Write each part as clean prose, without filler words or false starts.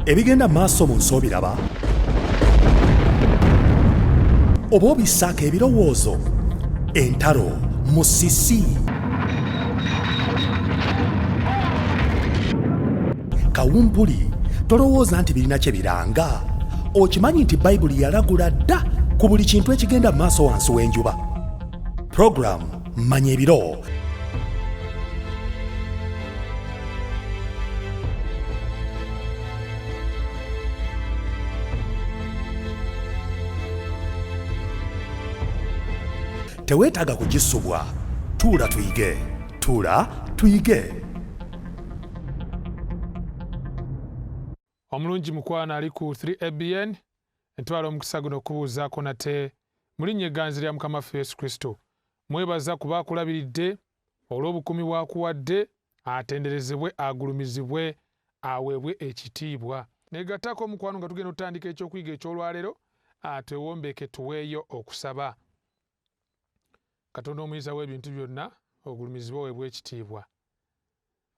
ebigenda maaso mu nsi obiraba oba obissaako ebirowoozo entalo musisi kawumpuli tolowooza nti birina kye biranga okimanyi nti bayibuli yalagula dda ku buli kintu ekigenda maaso wansi w'enjuba puroguramu manya ebiro teweetaaga kugisubwa tuula tuyige omulungi mukwana ali ku 3ABN entwala omukisa guno okubuuzaako nate mulinnya egganzi lya mukama waffe Yesu Kristo mwebaza kuba akulabiridde olw'obukumi bw'akuwadde atenderezebwe agulumizibwe aweebwe ekitiibwa negattako omukwano nga tugenda otandika ekyokuyiga ekyolwaleero twewombeeke tuweeyo okusaba Katonda omuyiza w'ebintu byonna ogulumizibwe oweebwe ekitiibwa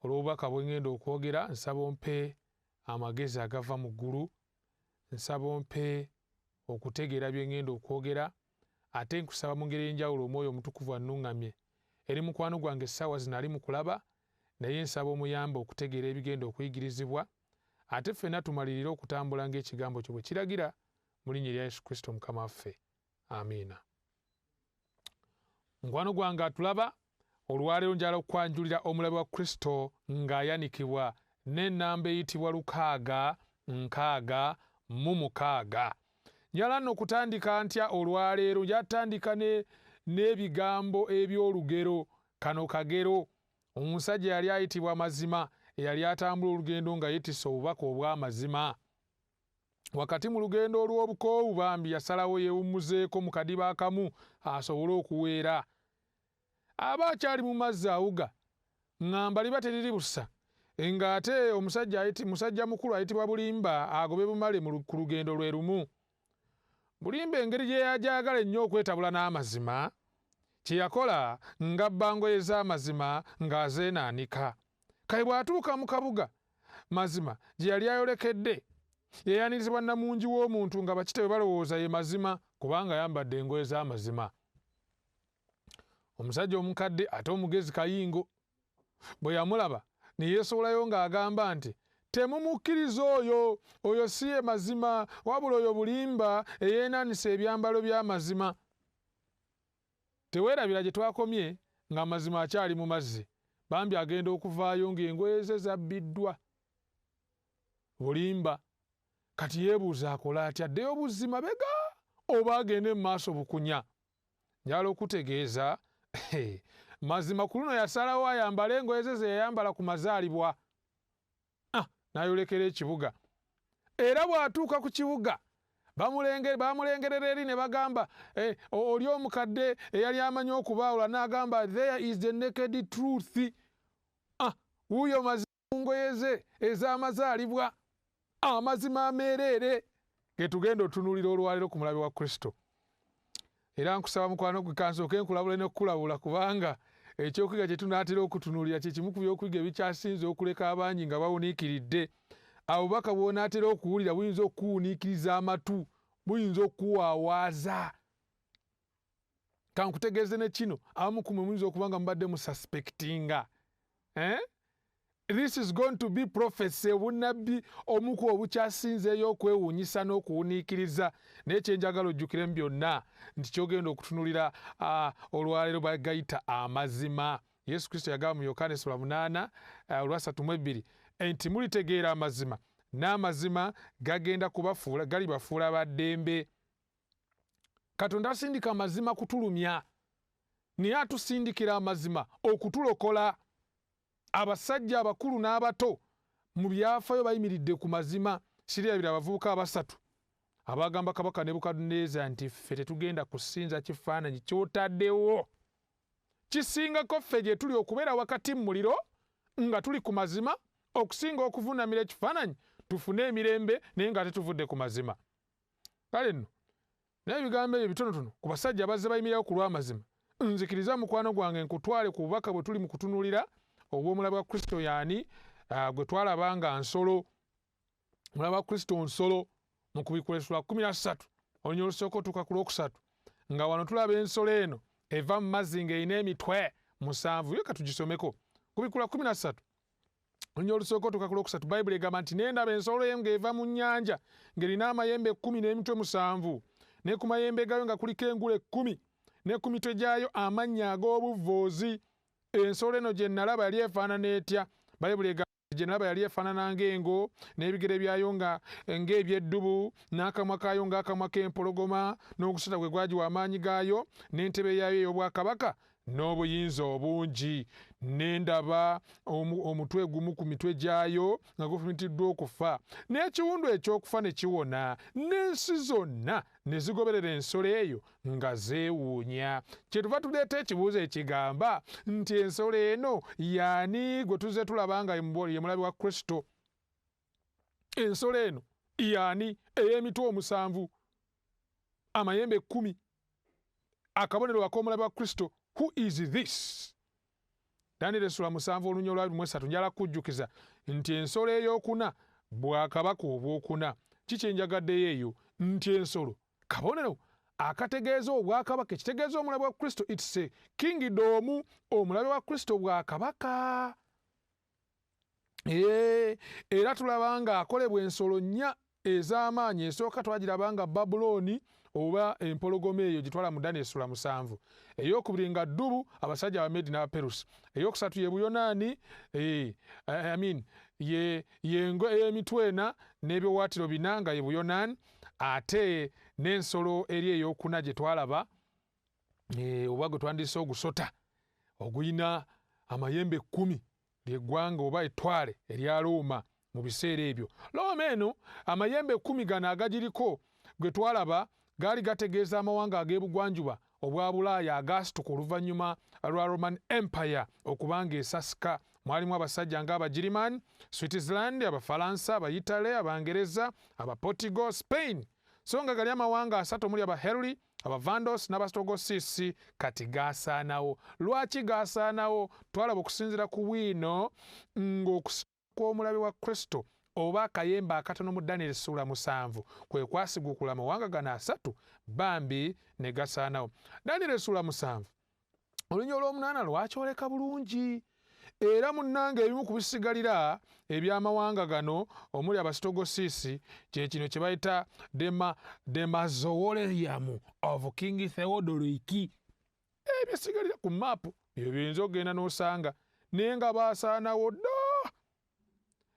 olw'obubaka bwe ngenda okwogera nsaba ompe amagezi agava mu ggulu nsaba ompe okutegeera bye ngenda okwogera ate nkusaba mu ngeri ey'enjawulo omwoyo omutukuvu annuŋŋamye eri mukwano gwange essaawa zino ali mu kulaba naye nsaba omuyamba okutegeera ebigenda okuyigirizibwa ate ffenna tumalirire okutambula ng'ekigambo kyo bwe kiragira mu linnya erya Yesu Kristo mukama waffe amiina mukwano gwange atulaba olwaleero njala okwanjulira omulabe wa Kristo ng'ayanikibwa n'ennamba eyitibwa 666 njala nno okutandika ntya olwaleero njatandika n'ebigambo eby'olugero kano kagero omusajja yali ayitibwa Mazima eyali atambula olugendo nga yeetisse obubaka obw'amazima wakati mu lugendo olw'obukoowu bambi yasalawo yeewummuzeeko mu kadiba akamu asobole okuweera aba akyali mu mazzi awuga ŋŋamba liba teriri busa ng'ate musajja mukulu ayitibwa Bulimba agobe bumale ku lugendo lwe lumu Bulimba engeri gye yajagala ennyo okwetabula n'amazima kye yakola ng'abba ngoye z'amazima ng'azeenaanika kale bw'atuuka mu kabuga Mazima gye yali ayolekedde yeeyanirizibwa namungi w'omuntu nga bakitabe balowooza ye Mazima kubanga ayambadde engoye z'amazima omusajja omukadde ate omugezi kayingo bwe yamulaba ne yeesowolayo ng'agamba nti temumukkiriza oyo si ye Mazima wabula oyo Bulimba eyeenaanisa ebyambalo by'amazima teweerabira gye twakomye ng'amazima akyali mu mazzi bambi agenda okuvaayo ng'engoye ze zabbiddwa Bulimba kati yeebuuza akola atya addeyo buzima bega oba agende mu maaso bukunya njala okutegeeza Mazima ku luno yasalawo ayambala engoye ze ze yayambala ku mazaalibwa n'ayolekera ekibuga era bw'atuuka ku kibuga bamulengerera eri ne bagamba oli omukadde eyali amanyi okubaawula n'agamba there is the naked truth wuuyo Mazima mu ngoye ze ez'amazaalibwa amazima ameereere ge tugenda otunuulira olwaleero ku mulabe wa Kristo era nkusaba mukwano gwe kansooke nkulabule n'okukulabula kubanga ekyokuyiga kye tunaatera okutunuulira kye kimu ku byokuyiga ebikyasinze okuleka abangi nga bawuniikiridde abubaka bw'onaatera okuwulira buyinza okuwuniikiriza amatu buyinza okuwawaaza kankutegeeze ne kino abamu ku mmwe muyinza okuba nga mubadde mususpectinga This is going to be prophecy obunnabbi omuku obukyasinzeeyo okwewuunyisa n'okuwuniikiriza naye kyenjagala ojjukiremu byonna nti kyogenda okutunulira olwaleero bagayita amazima Yesu Kristo yagamba mu Yokaana 8:32 nti mulitegeera amazima n'amazima gagenda kubafuula galibafuula baddembe Katonda asindika amazima kutulumya naye atusindikira amazima okutulokola abasajja abakulu n'abato mu byafaayo bayimiridde ku mazima sirabira abavubuka abasatu abagamba kabaka Nebukadduneeza nti ffe tetugenda kusinza kifaananyi ky'otaddewo kisingako ffe gye tuli okubeera wakati mu muliro nga tuli ku mazima okusinga okuvuunamira ekifaananyi tufune emirembe naye nga tetuvudde ku mazima kale nno naye ebigambo ebyo bitonotono ku basajja abazze bayimirirawo ku lw'amazima nzikiriza mukwano gwange nkutwale ku bubaka bwe tuli mu kutunuulira obw'omulabe wa Kristo yaani gwe twalaba nga nsolo omulabe wa Kristo nsolo mu kubikkula essula 13 olunyolo olusooka otuuka ku lwokusatu nga wano tulaba ensolo eno eva mu mazzi ng'erina emitwe 7 yo katugisomeko kubikkula 13 olunyolo olusooka otuuka ku lwokusatu bayibuli egamba nti nendaba ensolo emu ng'eva mu nnyanja ng'erina amayembe 10 n'emitwe 7 ne ku mayembe gayo nga kuliko engule 10 ne ku mitwe gyayo amannya ag'obuvvoozi. Ensolo eno gye nalaba yali efaanana etya? Bayibuli egamba gye nalaba yali efaanana ng'engo n'ebigere byayo ng'ebyeddubu n'akamwa kaayo ng'akamwa k'empologoma n'ogusota gwe gwagiwa amaanyi gaayo n'entebe yaayo ey'obwakabaka n'obuyinza obungi. Nendaba omutwe gumu ku mitwe gyayo nga gufumitiddwa okufa n'ekiwundu ekyokufa ne kiwona n'ensi zonna ne zigoberera ensolo eyo nga zeewuunya. Kyetuva tuleeta ekibuuzo ekigamba nti ensolo eno yaani gwe tuzze tulaba nga ye mulabe wa Kristo? Ensolo eno yaani ey'emitwe 7 amayembe 10 akabonero ak'omulabe wa Kristo? Who is this? Daniel essula 7 olunyolo lwa 23 njala kujjukiza nti ensolo ey'okuna bwakabaka obwokuna. Kikyenjagaddeyo eyo nti ensolo kabonero akategeeza obwakabaka, ekitegeeza omulabe wa Kristo. It's a kingdom. Omulabe wa Kristo bwakabaka. Era tulaba nga akolebwa ensolo 4 ez'amaanyi. Esooka twagiraba nga Babuloni oba empologoma eyo gitwala mu Daniel essula 7. Ey'okubiri nga ddubu abasajja Abamedi n'Abaperusi. Ey'okusatu ye Buyonaani yengo ey'emitwe 4 n'ebiwawaatiro 4 nga ye Buyonaani. Ate n'ensolo eri ey'okuna gye twalaba oba gwe twandise ogusota ogulina amayembe 10 ly'eggwanga oba ettwale erya Looma mu biseera ebyo. Looma eno amayembe 10 gano agagiriko gwe twalaba gaali gategeeza amawanga ag'ebugwanjuba obwa Bulaaya agasituka oluvannyuma lwa Roman Empire okubanga esasika. Mwalimu abasajja ng'Abagirimani, Switzerland, Abafalansa, Abayitale, Abangereza, Abaportugal, Spain. So nga gali amawanga 3 omuli Abaheruli, Abavandos n'Abasitogosisi kati gaasaanawo. Lwaki gaasaanawo? Twalaba okusinziira ku bwino ng'okusika kw'omulabe wa Kristo oba akayembe akatono mu Daniel essula 7 kwe kwasigukula amawanga gano 3 bambi ne gasaanawo. Daniel essula 7 olunyolo olw'omunaana lwakyoleka bulungi. Era munnange ebimu ku bisigalira eby'amawanga gano omuli Abasitogosisi kye kino kye bayita the mausoleum of King Theodoric. Ebisigalira ku maapu byo biyinza okugenda n'osanga naye nga baasaanawo dda.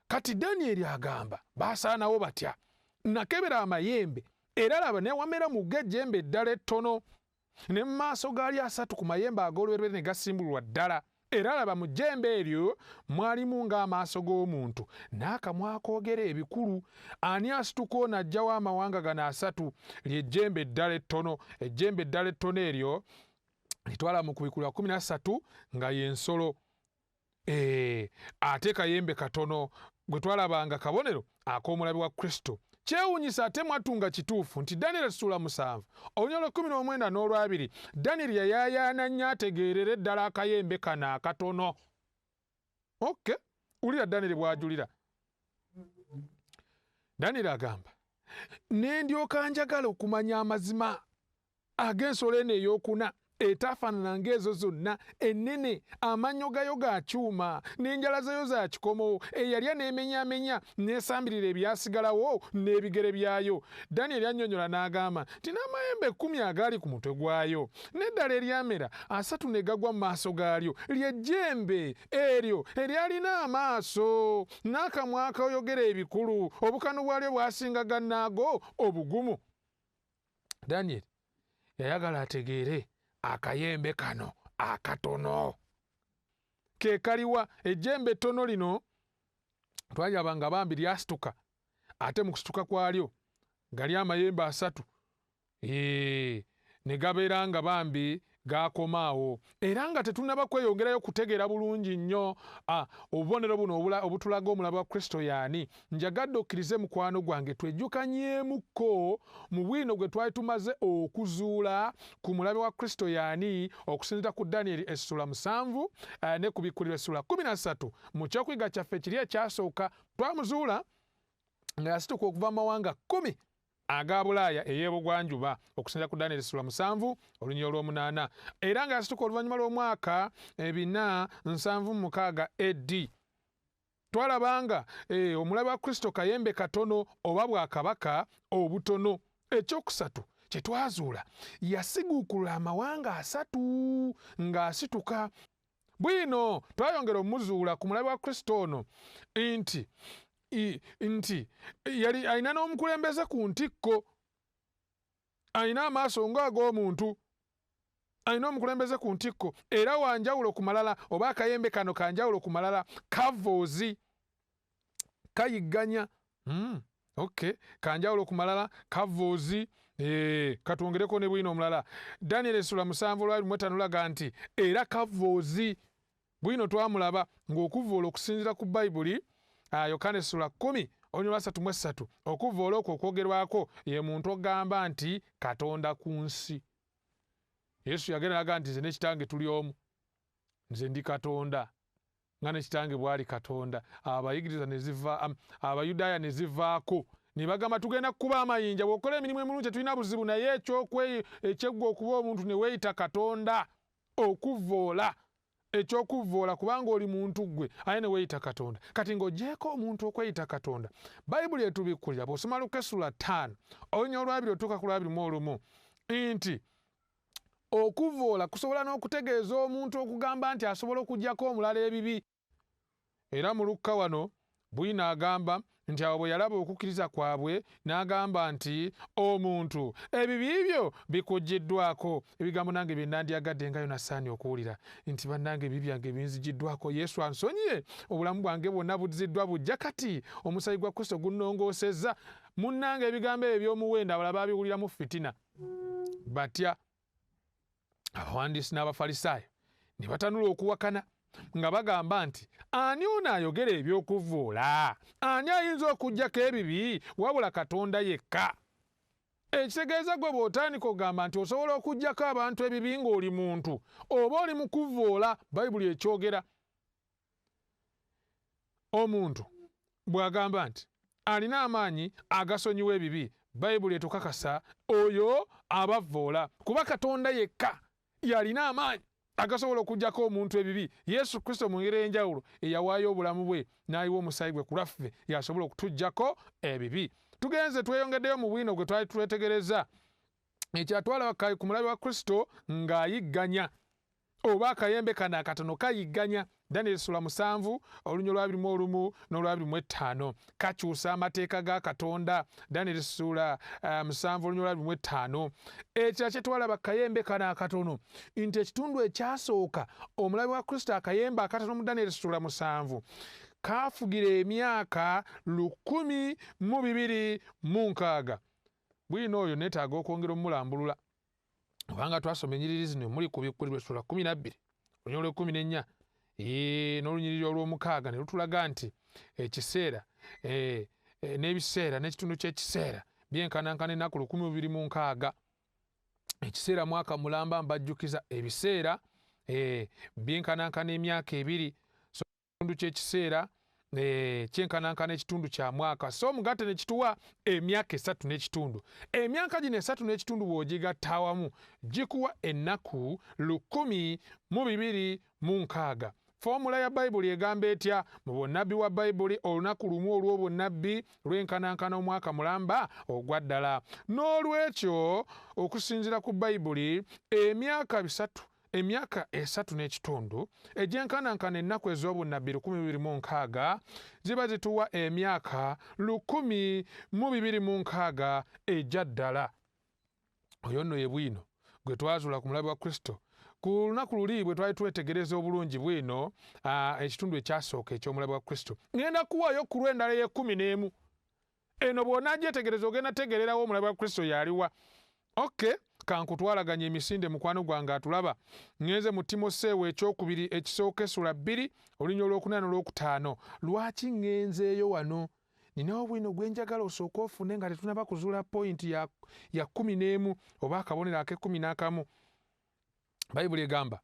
Kati Daniel agamba baasaanawo batya? Nakebera amayembe era laba ne wamera mu ejjembe eddala ettono ne mu maaso gaali 3 ku mayembe ag'olubereberye ne gasimbulwa ddala. Era laba mu jjembe eryo mwalimu ng'amaaso g'omuntu n'akamwa akoogera ebikulu. Ani asituka n'aggyawo amawanga gano 3 ly'ejjembe eddala ettono? Ejjembe eddala ettono eryo litwala mu kubikulwa 13 nga y'ensolo. Ate kayembe katono gwe twalabanga kabonero ak'omulabe wa Kristo. Kyewuunyisa ate mwatunga kituufu nti Daniel essula 7 olunyolo 19 n'olwabiri Daniel yayaayaana nnyo ategeerere ddala akayembe kano akatono. Okay, wulira Daniel bw'ajulira. Daniel agamba ne ndyoka njagala okumanya amazima ag'ensolo eno ey'okuna etaafaanana ng'ezo zonna ennene, amannyo gayo ga kyuma n'enjala zayo za kikomo, eyalya n'emenyaamenya n'esambirira ebyasigalawo n'ebigere byayo. Daniel annyonnyola n'agamba nti n'amayembe 10 agaali ku mutwe gwayo n'eddala eryamera 3 ne gagwa mu maaso gaalyo ly'ejjembe eryo eryalina amaaso n'akamwa akoyogera ebikulu, obukanu bwalyo bwasinga gannaago obugumu. Daniel yayagala ategeere akayembe kano akatono ke kaliwa. Ejjembe ettono lino twalaba nga bambi lyasituka, ate mu kusituka kwalyo gali amayembe 3 ne gabeera nga bambi gakomaawo. Era nga tetunnaba kweyongerayo kutegeera bulungi nnyo obubonero buno obutulaga omulabe wa Kristo yaani, njagadde okkirize mukwano gwange twejjukanyeemukko mu bwino gwe twali tumaze okuzuula ku mulabe wa Kristo yaani okusinziira ku Daniel essula 7 ne ku bikkulirwa essula 13. Mu kyokuyiga kyaffe kiri ekyasooka twamuzuula nga yasituka okuva mu mawanga 10 aga Bulaaya ey'ebugwanjuba okusinziira ku Daniel ssula 7 olunyiriri olw'omunaana, era nga yasituka oluvannyuma lw'omwaka 476 AD. Twalabanga omulabe wa Kristo kayembe katono oba bwakabaka obutono. Ekyokusatu kye twazuula yasiguukulula amawanga 3 ng'asituka. Bwino twayongera omuzuula ku mulabe wa Kristo ono nti yali alina n'omukulembeze ku ntikko, alina amaaso ng'ag'omuntu, alina omukulembeze ku ntikko, era wanjawulo ku malala, oba akayembe kano kanjawulo ku malala, kavoozi, kayigganya. Kanjawulo ku malala, kavoozi. Katwongereko ne bwino omulala. Daniel ssula 7:5 laga nti era kavoozi. Bwino twamulaba ng'okuvvoola okusinziira ku Bayibuli, Yokaana ssula 10:33, okuvvoola okwo okwogerwako ye muntu ogamba nti Katonda ku nsi. Yesu yagenda n'aga nti nze ne kitange tuli omu, nze ndi Katonda nga ne kitange bw'ali Katonda. Abayigiriza ne ziva, Abayudaaya ne zivaako ne bagamba tugenda kukuba amayinja bw'okola emirimu emulungi tetulina buzibu, naye ekyeggwa okuba omuntu ne weeyita Katonda. Okuvvoola, ekyokuvvoola kubanga oli muntu gwe aye ne weeyita Katonda. Kati ng'oggyeko omuntu okweyita Katonda, Bayibuli etubikkulira bw'osoma Luka ssula 5 olunyiriri olw'abiri otuuka ku lw'abiri nti okuvvoola kusobola n'okutegeeza omuntu okugamba nti asobola okuggyako omulala ebibi. Era mu Lukka wano bwino agamba nti awo bwe yalaba okukkiriza kwabwe n'agamba nti omuntu ebibi byo bikuggiddwako. Ebigambo nange bye nandyagadde nga Yonasaani okuwulira nti bannange ebibi byange binziggiddwako, Yesu ansonyiye, obulamu bwange bwonna buzziddwa bujja kati, omusaayi gwa Kristo gunnongoosezza. Munnange ebigambo ebyo by'omuwendo abalala baabiwuliramu fitina, batya. Abawandiisi n'Abafalisaayo ne batanula okuwakana nga bagamba nti ani ono ayogera eby'okuvvoola? Ani ayinza okuggyako ebibi wabula Katonda yekka? Ekitegeeza gwe bw'otandika okugamba nti osobola okuggyako abantu ebibi ng'oli muntu oba oli mu kuvvoola, Bayibuli ekyogera. Omuntu bw'agamba nti alina amaanyi agasonyiwa ebibi, Bayibuli etukakasa oyo abavvoola, kuba Katonda yekka yalina amaanyi agasobola okuggyako omuntu ebibi. Yesu Kristo mu ngeri enjawulo eyawaayo obulamu bwe n'ayiwa omusaayi gwe ku lwaffe yasobola okutuggyako ebibi. Tugenze tweyongeddeyo mu bwino gwe twali twetegereza ekyatwala ku mulabe wa Kristo ng'ayigganya oba akayembe kano akatono kayigganya. Daniel ssula 7 olunyiriri olw'abiri n'olw'abiri kakyusa amateeka ga Katonda. Daniel ssula 7 olunyiriri olw'abiri. Ekyo kye twalaba kayembe kano akatono nti ekitundu ekyasooka omulabe wa Kristo akayembe akatono mu Daniel ssula 7 kaafugira emyaka 1206. Bwino oyo neetaaga okwongera omulambulula kubanga twasoma ennyiriri zino muli ku bikkulirwa ssula 12 olunyiriri olw'14 n'olunyiriri olw'omukaaga ne lutulaga nti ekiseera n'ebiseera n'ekitundu ky'ekiseera byenkanankana ennaku 1206. Ekiseera mwaka mulamba mbajjukiza, ebiseera byenkanankana emyaka 2, so ekitundu ky'ekiseera kyenkanankana ekitundu kya mwaka, so omugatte ne kituwa emyaka 3 n'ekitundu. Emyaka gino 3 n'ekitundu bw'ogigatta awamu gikuwa ennaku 1206. Fomula ya Bayibuli egamba etya? Mu bonnabbi wa Bayibuli olunaku lumu olw'obunnabbi lwenkanankana omwaka mulamba ogwa ddala. N'olwekyo okusinziira ku Bayibuli emyaka 3 n'ekitundu egyenkanankana ennaku ez'obunnabbi 1206 ziba zituwa emyaka 1206 ejja ddala. Oyo nno ye bwino gwe twazuula ku mulabe wa Kristo. Ku lunaku luli bwe twali twetegereza obulungi bwino ekitundu ekyasooka eky'omulabe wa Kristo. Ngenda kuwaayo ku lw'endala ye11. Eno bw'onaagyetegereza ogenda tegererawo omulabe wa Kristo yaliwa. Kankutwalaganya emisinde mukwano gwange atulaba. Ngenze mu Timoseewo ekyokubiri ekisooka ssula 2 olunyiriri olw'okuna n'olw'okutaano. Lwaki ngenzeeyo wano? Ninawo bwino gwe njagala osooke ofune nga tetunaba kuzuula pointi ya 11 oba akabonero ake11. Bayibuli egamba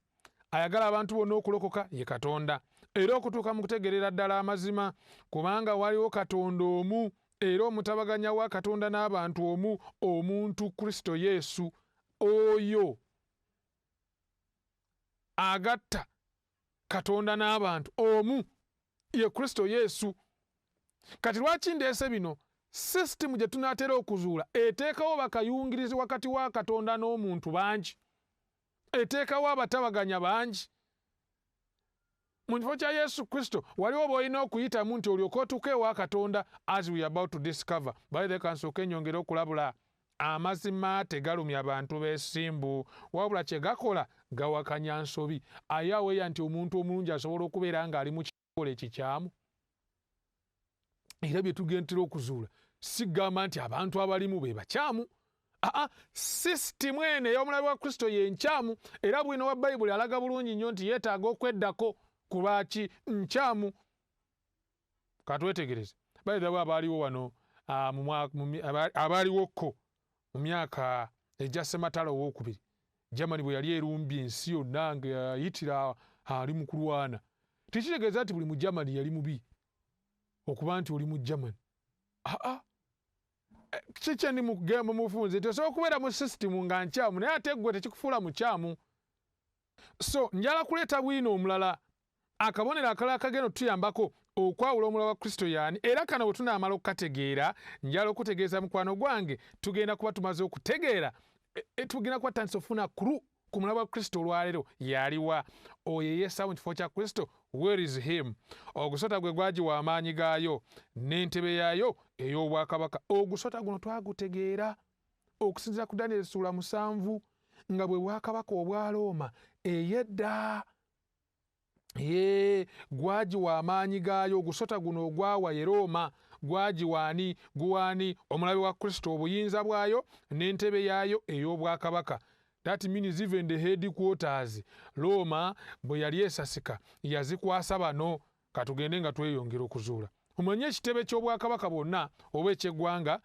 ayagala abantu bonna okulokoka ye Katonda, era okutuuka mu kutegerera ddala amazima, kubanga waliwo Katonda omu era omutabaganya wa Katonda n'abantu omu, omuntu Kristo Yesu, oyo agatta Katonda n'abantu omu ye Kristo Yesu. Kati lwaki ndeese bino? Sisitimu gye tunaatera okuzuula eteekawo bakayungirizi wakati wa Katonda n'omuntu bangi, eteekawo abatabaganya bangi. Mu kifo kya Yesu Kristo waliwo bw'olina okuyitamu nti olyoke otuuke ewa Katonda, as we are about to discover. By the kansooka ennyongera okulabula amazima tegalumya abantu b'essimbu, wabula kye gakola gawakanya nsobi. Ayaweya nti omuntu omulungi asobola okubeera ng'ali mu kikola ekikyamu. Era bye tugendera okuzuula sigamba nti abantu abalimu be bakyamu. Sisitimu eno ey'omulabe wa Kristo ye nkyamu, era bwino wa Bayibuli alaga bulungi nnyo nti yeetaaga okweddako ku lwaki nkyamu. Katwetegereze bayitawo abaaliwo wano abaaliwoko mu myaka egya Ssematalo owookubiri, Germany bwe yali erumbye ensi yonna ng'ayitira ali mu kulwana. Tekitegeeza nti buli mu Germany yali mubi okuba nti oli mu Germany. Kiki ndi mu kugamba mufunze nti osobola okubeera mu sisitimu nga nkyamu naye ate ggwe tekikufuula mukyamu. So njala kuleeta bwino omulala, akabonero akalala kagenda otuyambako okwawula omulabe wa Kristo yaani, era kano bwe tunaamala okukategeera njala okutegeeza mukwano gwange tugenda kuba tumaze okutegeera tugenda kuba tutandise ofuna kuru ku mulabe wa Kristo olwaleero yaliwa. Oyo eyeesaawo mu kifo kya Kristo, where is him? Ogusota gwe gwagiwa amaanyi gaayo n'entebe yaayo ey'obwakabaka. Ogusota guno twagutegeera okusinziira ku Danyeri ssuula 7 nga bwe bwakabaka obwa Looma ey'edda. Gwagiwa amaanyi gaayo. Ogusota guno ogwawa ye Looma gwagiwaani? Guwaani omulabe wa Kristo obuyinza bwayo n'entebe yaayo ey'obwakabaka. That means even the headquarters Looma bwe yali esasika yazikwasa bano. Katugende nga tweyongera okuzuula. Omanye ekitebe ky'obwakabaka bwonna oba eky'eggwanga,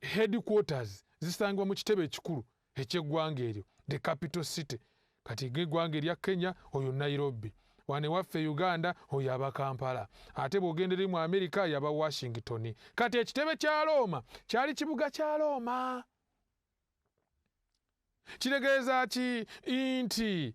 headquarters zisangibwa mu kitebe ekikulu eky'eggwanga eryo, the capital city. Kati ng'eggwanga erya Kenya oyo Nairobi, wane waffe Uganda oyo aba Kampala, ate bw'ogenda eri mu Amerika yaba Washington. Kati ekitebe kya Looma kyali kibuga kya Looma. Kitegeeza ki nti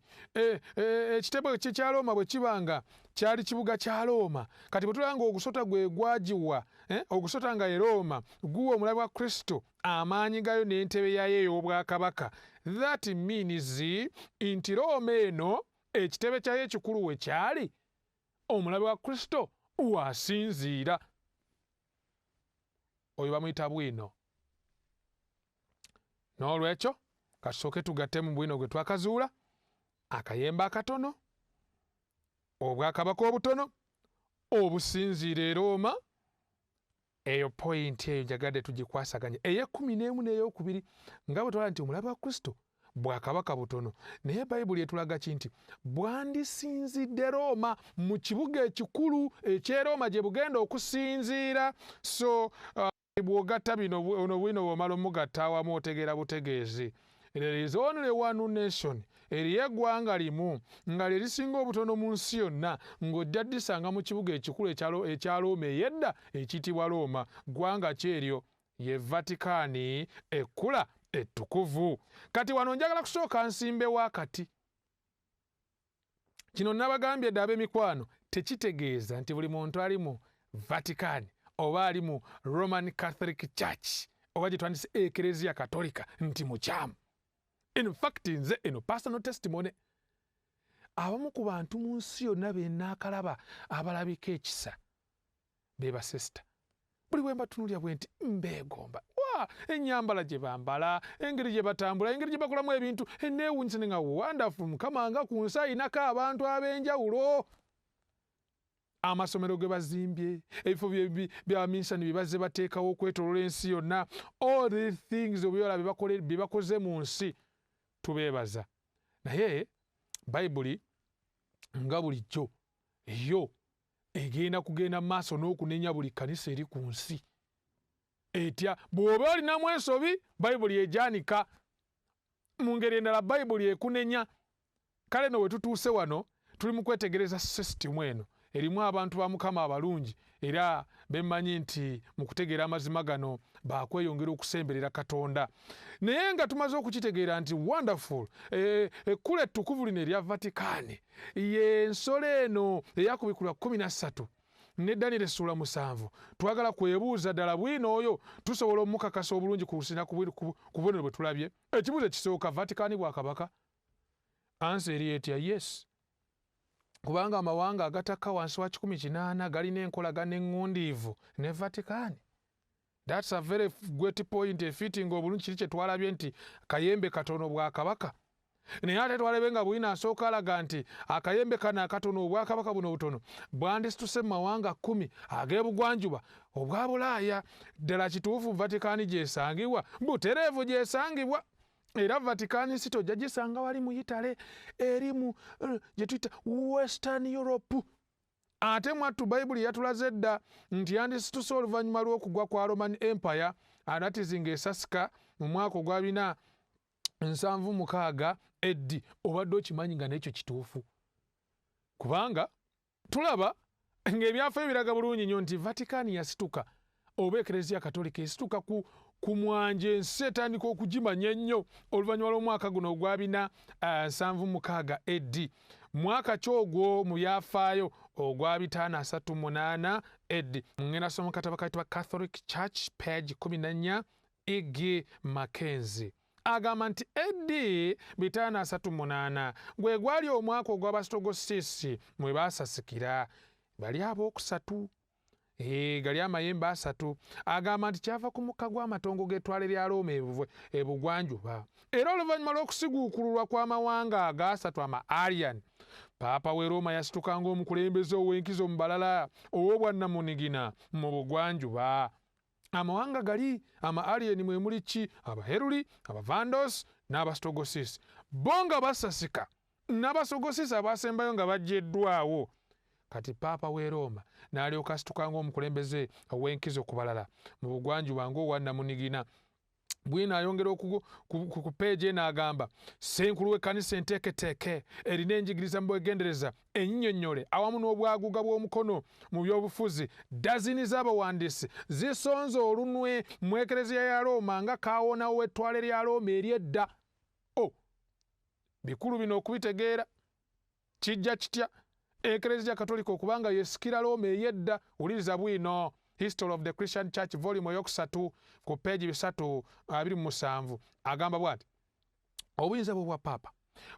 ekitebe kya Looma bwe kibanga kyali kibuga kya Looma, kati bwe tulaba ng'ogusota gwe gwagiwa, ogusota nga ye Looma guwa omulabe wa Kristo amaanyi gayo n'entebe yaayo ey'obwakabaka. That means nti Looma eno ekitebe kyayo ekikulu we kyali, omulabe wa Kristo waasinziira. Oyo bamuyita bwino. N'olwekyo kasooke tugatte mu bwino gwe twakazuula, akayembe akatono, obwakabaka obutono, obusinziira e Looma. Eyo point eyo njagadde tugikwasaganye, ey'ekumi-n'emu n'eyokubiri, nga bwe twala nti omulabe wa Kristo bwakabaka butono, naye Bayibuli etulaga ki nti bwandisinzidde Looma mu kibuga ekikulu eky'e Looma gye bugenda okusinziira. So bw'ogatta bino ono bwino bw'omala omugatta awamu otegeera butegeezi. There is only one nation, eriyo eggwanga limu nga lye lisinga obutono mu nsi yonna, ng'ojja disanga mu kibuga ekikulu ekya Looma ey'edda ekiyitibwa Looma. Ggwanga ki eryo? Ye Vatikaani ekkula ettukuvu. Kati wano njagala kusooka nsimbewo akati. Kino nabagambye dda ab'emikwano tekitegeeza nti buli muntu ali mu Vatikaani oba ali mu Roman Catholic Church oba gye twandise Ekereziya Katolika nti mukyamu. In fact nze eno personal testimony, abamu ku bantu mu nsi yonna be nnaakalaba abalabika ekisa be basisita. Buli bwe mbatunulira bwe nti mbeegomba. Ennyambala gye bambala, engeri gye batambula, engeri gye bakolamu ebintu, enneewuunyisa ne nga wonderful. Mukama nga ku nsi ayinako abantu ab'enjawulo. Amasomero ge bazimbye, ebifo bya minsani bye bazze bateekawo okwetooloola ensi yonna. All these things obyola bye bakoze mu nsi tubeebaza. Naye Bayibuli nga bulijjo yo egenda kugenda mu maaso n'okunenya buli kkanisa eri ku nsi. Etya bw'oba olinamu ensobi Bayibuli egyanika, mu ngeri endala Bayibuli ekunenya. Kale no we tutuuse wano tuli mu kwetegereza sisitimu eno erimu abantu ba Mukama abalungi era bemanyi nti mu kutegeera amazima gano bakweyongera okusemberera Katonda. Naye nga tumaze okukitegeera nti wonderful ekkulu ettukuvu lino erya Vatican y'ensolo eno eyakubikulwa 13 ne Daniel essula 7 twagala kwebuuza ddala bwino oyo tusobola omukakasa obulungi kusina ku bubonero bwe tulabye. Ekibuuzo ekisooka, Vatican bwakabaka? Ansa eri etya yes. Kubanga amawanga agataka wansi wa 18 galina enkolagana eŋŋundiivu ne Vatican. That's a very great point fitting obulungi kiri kye twalabye nti kayembe katono bwakabaka. Naye ate twalabe nga bwina asooka alaga nti akayembe kano akatono obwakabaka buno butono bwandisituse mu mawanga 10 ag'ebugwanjuba obwa Bulaaya. Ddala kituufu Vatican gyesangibwa? Butereevu gyesangibwa. Era Vatican si tojja gisanga wali mu Italy, eri mu gye tuyita Western Europe. Ate mwattu Bayibuli yatulaze dda nti yandisituse oluvannyuma lw'okugwa kwa Roman Empire anatizinga esasika mu mwaka ogwa 476 AD. Obadde okimanyi nga n'ekyo kituufu? Kubanga tulaba ng'ebyafaayo biraga bulungi nnyo nti Vatican yasituka oba Eklezia Katolika esituka ku mwanje ensi etandika okugimanya ennyo oluvannyuma lw'omwaka guno ogwa 476 AD. Mwaka ki ogwo mu byafaayo ogwa 538 AD. Ngenda soma katabo kayitibwa Catholic Church page 14 Ig Mackenzie agamba nti AD 538 gwe gwali omwaka ogw'abasitogosisi mwe baasasikira bali abookusatu. Gali amayembe 3. Agamba nti kyava ku mukka gw'amatongo g'ettwale lya Roma ebugwanjuba. Era oluvannyuma lw'okusiguukululwa kw'amawanga agasatu ama-Arian, Paapa w'e Roma yasituka ng'omukulembeze ow'enkizo mu balala ow'obwannamunigina mu bugwanjuba. Amawanga gali ama-Arian mwe muli ki? Abaheruli, Abavandos n'Abasitogosisi. Bo nga basasika, n'Abasitogosisi abasembayo nga baggyeddwawo. Kati Paapa w'e Roma n'alyoka asituka ng'omukulembeze ow'enkizo ku balala mu bugwanjuba ng'owannammunigina. Bwina ayongera ku peegi n'agamba Ssenkulu w'ekkanisa enteeketeeke erina enjigiriza mu bwegendereza ennyinnyonnyole awamu n'obwaguga bw'omukono mu by'obufuzi. Dazini z'abawandiisi zisonze olunwe mu Eklezia ya Roma nga kaawonawo ettwale lya Roma ery'edda. Bikulu bino okubitegeera kijja kitya Eklezia Katolika okubanga yesikira Roma ey'edda. Wuliriza bwino History of the Christian Church volume 3 ku peegi 327 agamba bw'ati: obuyinza bwe bwa Paapa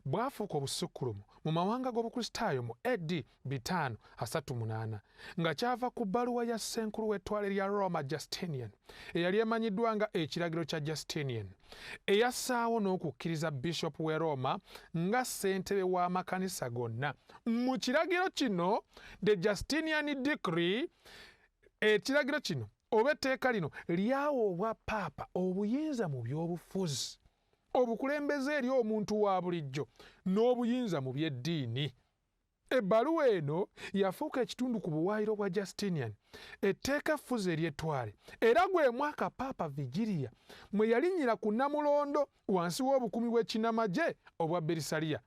bwafuuka obusukkulumu mu mawanga g'obukristaayo mu AD 538 nga kyava ku bbaluwa ya Ssenkulu w'ettwale lya Roma Justinian eyali emanyiddwa nga ekiragiro kya Justinian, eyassaawo n'okukkiriza Bishop w'e Roma nga ssentebe w'amakanisa gonna. Mu kiragiro kino, the Justinian Decree, ekiragiro kino oba etteeka lino lyawa obwa Paapa obuyinza mu by'obufuzi, obukulembeze eri omuntu wa bulijjo n'obuyinza mu by'eddiini. Ebbaluwa eno yafuuka ekitundu ku buwaayiro bwa Justinian, etteeka effuzi ery'ettwale, era gwe mwaka Paapa Vigilia mwe yalinnyira ku Namulondo wansi w'obukumi bw'ekinnamagye obwa Berisaliya.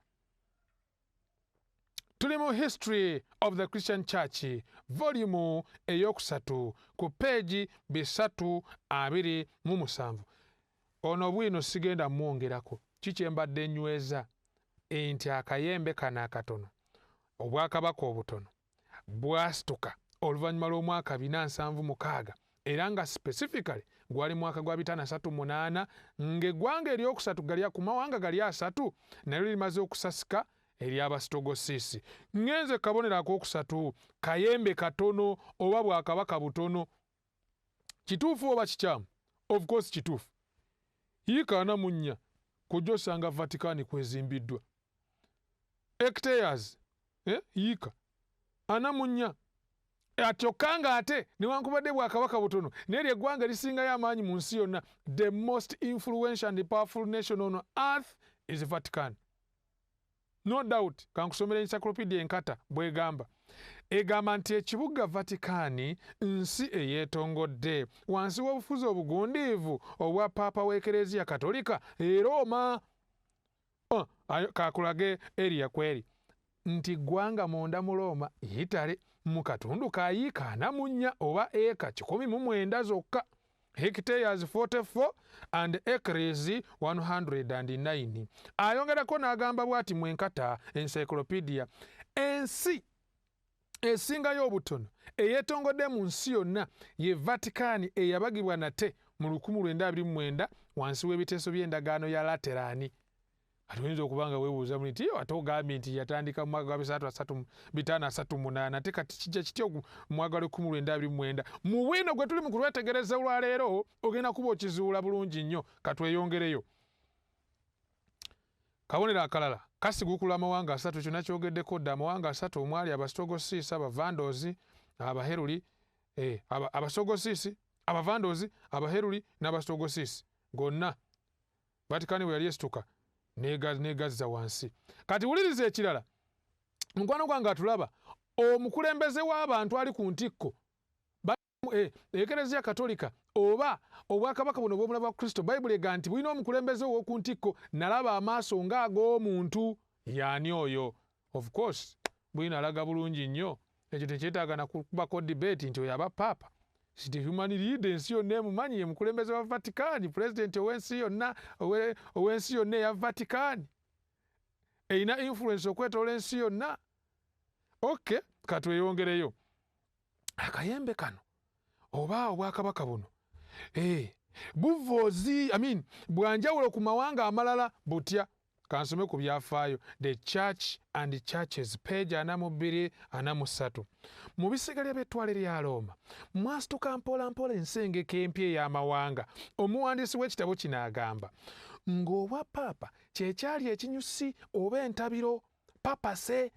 Tuli mu History of the Christian Church volume 3 ku peegi 327. Ono bwino sigenda mwongerako kiki mbadde nyweza enti akayembe kano akatono obwakabaka obutono bwasituka oluvannyuma lw'omwaka 476 era nga specifically gwali mwaka gwa 538 ng'eggwanga eryokusatu gali ku mawanga gali 3 nalyo limaze okusasika eri Abasitogosisi. Ngenze kabonero akookusatu kayembe katono oba bwakabaka butono. Kituufu oba kikyamu? Of course kituufu. Yiika 4 kujja osanga Vatican kwezimbiddwa. Hectares yiika 4 atyokanga ate newankubadde bwakabaka butono naye eggwanga erisingayo amaanyi mu nsi yonna. The most influential and powerful nation on earth is Vatican. No doubt. Kankusomera encyclopedia enkata bwegamba. Egamba nti ekibuga Vatican nsi eyeetongodde wansi w'obufuzi obugundiivu obwa Paapa w'Eklezia Katolika e Roma. Kakulage eriya kweri nti ggwanga munda mu Roma Italy mu katundu ka yiika 4 oba eka 109 zokka, hectares 44 and acres 109. Ayongerako n'agamba bw'ati mu Enkata Encyclopedia, ensi esingayo obutono eyeetongodde mu nsi yonna ye Vatican eyabagibwa nate mu 1929 wansi w'ebiteeso by'endagaano ya Laterani. Atuyinza okuba nga weebuuza nti ate ogambye nti yatandika mu mwaka gwa 1538 ate kati kijja kitya mu mwaka gwa 1929? Mu bwino gwe tuli mu kulwetegereza olwaleero ogenda kuba okizuula bulungi nnyo. Katweyongereyo. Kabonero akalala, kasigukula amawanga 3 kyonna kyogeddeko dda amawanga 3 omwali abasitogosiisi, abavandozi, abaheruli, abasitogosiisi, abavandozi, abaheruli n'abasitogosiisi gonna Vatican bwe yali esituka negazza wansi. Kati wuliriza ekirala, mukwano gwange atulaba, omukulembeze w'abantu ali ku ntikko Ekereziya Katolika oba obwakabaka buno obw'omulabe wa Kristo, Bayibuli ega nti bulina omukulembeze w'oku ntikko nalaba amaaso ng'ag'omuntu. Y'ani oyo? Of course bulina alaga bulungi nnyo, ekyo tekyetaaga na kubako debate nti oyo aba paapa. The human leader ensi yonna emumanyi, ye mukulembeze wa Vatican, president ow'ensi yonna eya Vatican, eyina influence okwetoola ensi yonna. Okay, katweyongereyo. Akayembe kano oba obwakabaka buno buvoozi bwanjawulo ku mawanga amalala butya? Kansome ku byafaayo. The Church and Churches, page 443. Mu bisigalya by'ettwale lya Roma mwasituka mpolampola ensengeka empya ey'amawanga. Omuwandiisi w'ekitabo kino agamba ng'obwa paapa kyekyali ekinyusi oba entabiro papase,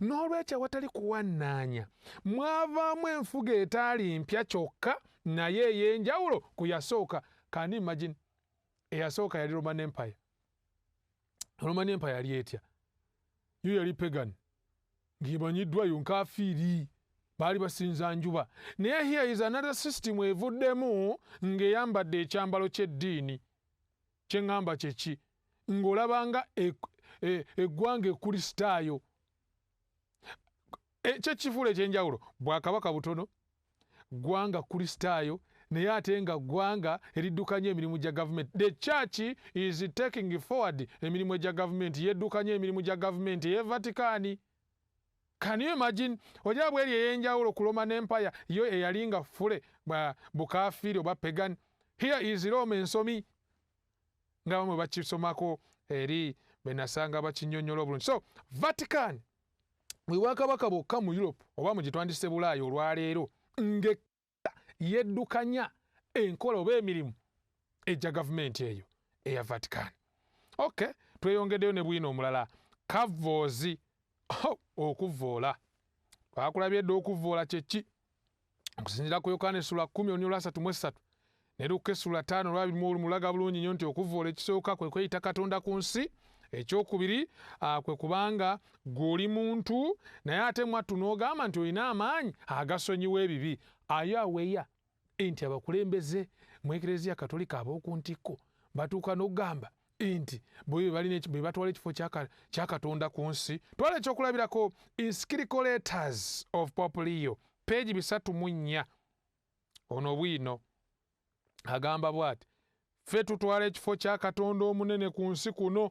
n'olwekyo awatali kuwannaanya mwavaamu enfuga etaali mpya kyokka naye ey'enjawulo ku yasooka. Can you imagine? Eyasooka yali Roman Empire. Roman Empire yali etya? Yo yali pagan, ng'emanyiddwa yonkafiiri, baali basinza njuba. Naye here is another system evuddemu ng'eyambadde ekyambalo ky'eddiini. Kye ŋŋamba kye ki? Ng'olabanga eggwanga ekkristaayo. Kyekifuula ekyenjawulo, bwakabaka butono, ggwanga kristaayo, naye ate nga ggwanga eriddukanya emirimu gya gavumenti. The church is taking forward emirimu gya gavumenti, yeddukanya emirimu gya gavumenti ey'e Vatican. Can you imagine? Ojja bweri ey'enjawulo ku Roman Empire, yo eyalinga fule bukafiiri oba pagan. Here is Rome ensomi, nga bamwe bakisomako eri benasanga bakinyonnyola obulungi. So Vatican bwe bwakabaka bwokka mu Europe oba mu gitwandise Bulaaya olwaleero yeddukanya enkola oba emirimu egya gavumenti eyo eya Vatican. Okay, tweyongeddeyo ne bwino omulala, kavoozi. Okuvvoola. Twakulabye dda okuvvoola kye ki? Okusinziira ku Yokaana essula 10:33 ne Luka essula 5:21 mulaga bulungi nnyo nti okuvvoola ekisooka kwe kweyita Katonda ku nsi. Ekyokubiri kwe kubanga gw'oli muntu naye ate mwattu n'ogamba nti olina amaanyi agasonyiwa ebibi. Ayo aweya nti abakulembeze mu Ekereziya Katolika ab'oku ntikko batuuka n'okugamba nti bwe batwala ekifo kya Katonda ku nsi. Twala ekyokulabirako Encyclical Letters of Pope Leo, page 304. Ono bwino agamba bw'ati, ffe tutwala ekifo kya Katonda omunene ku nsi kuno.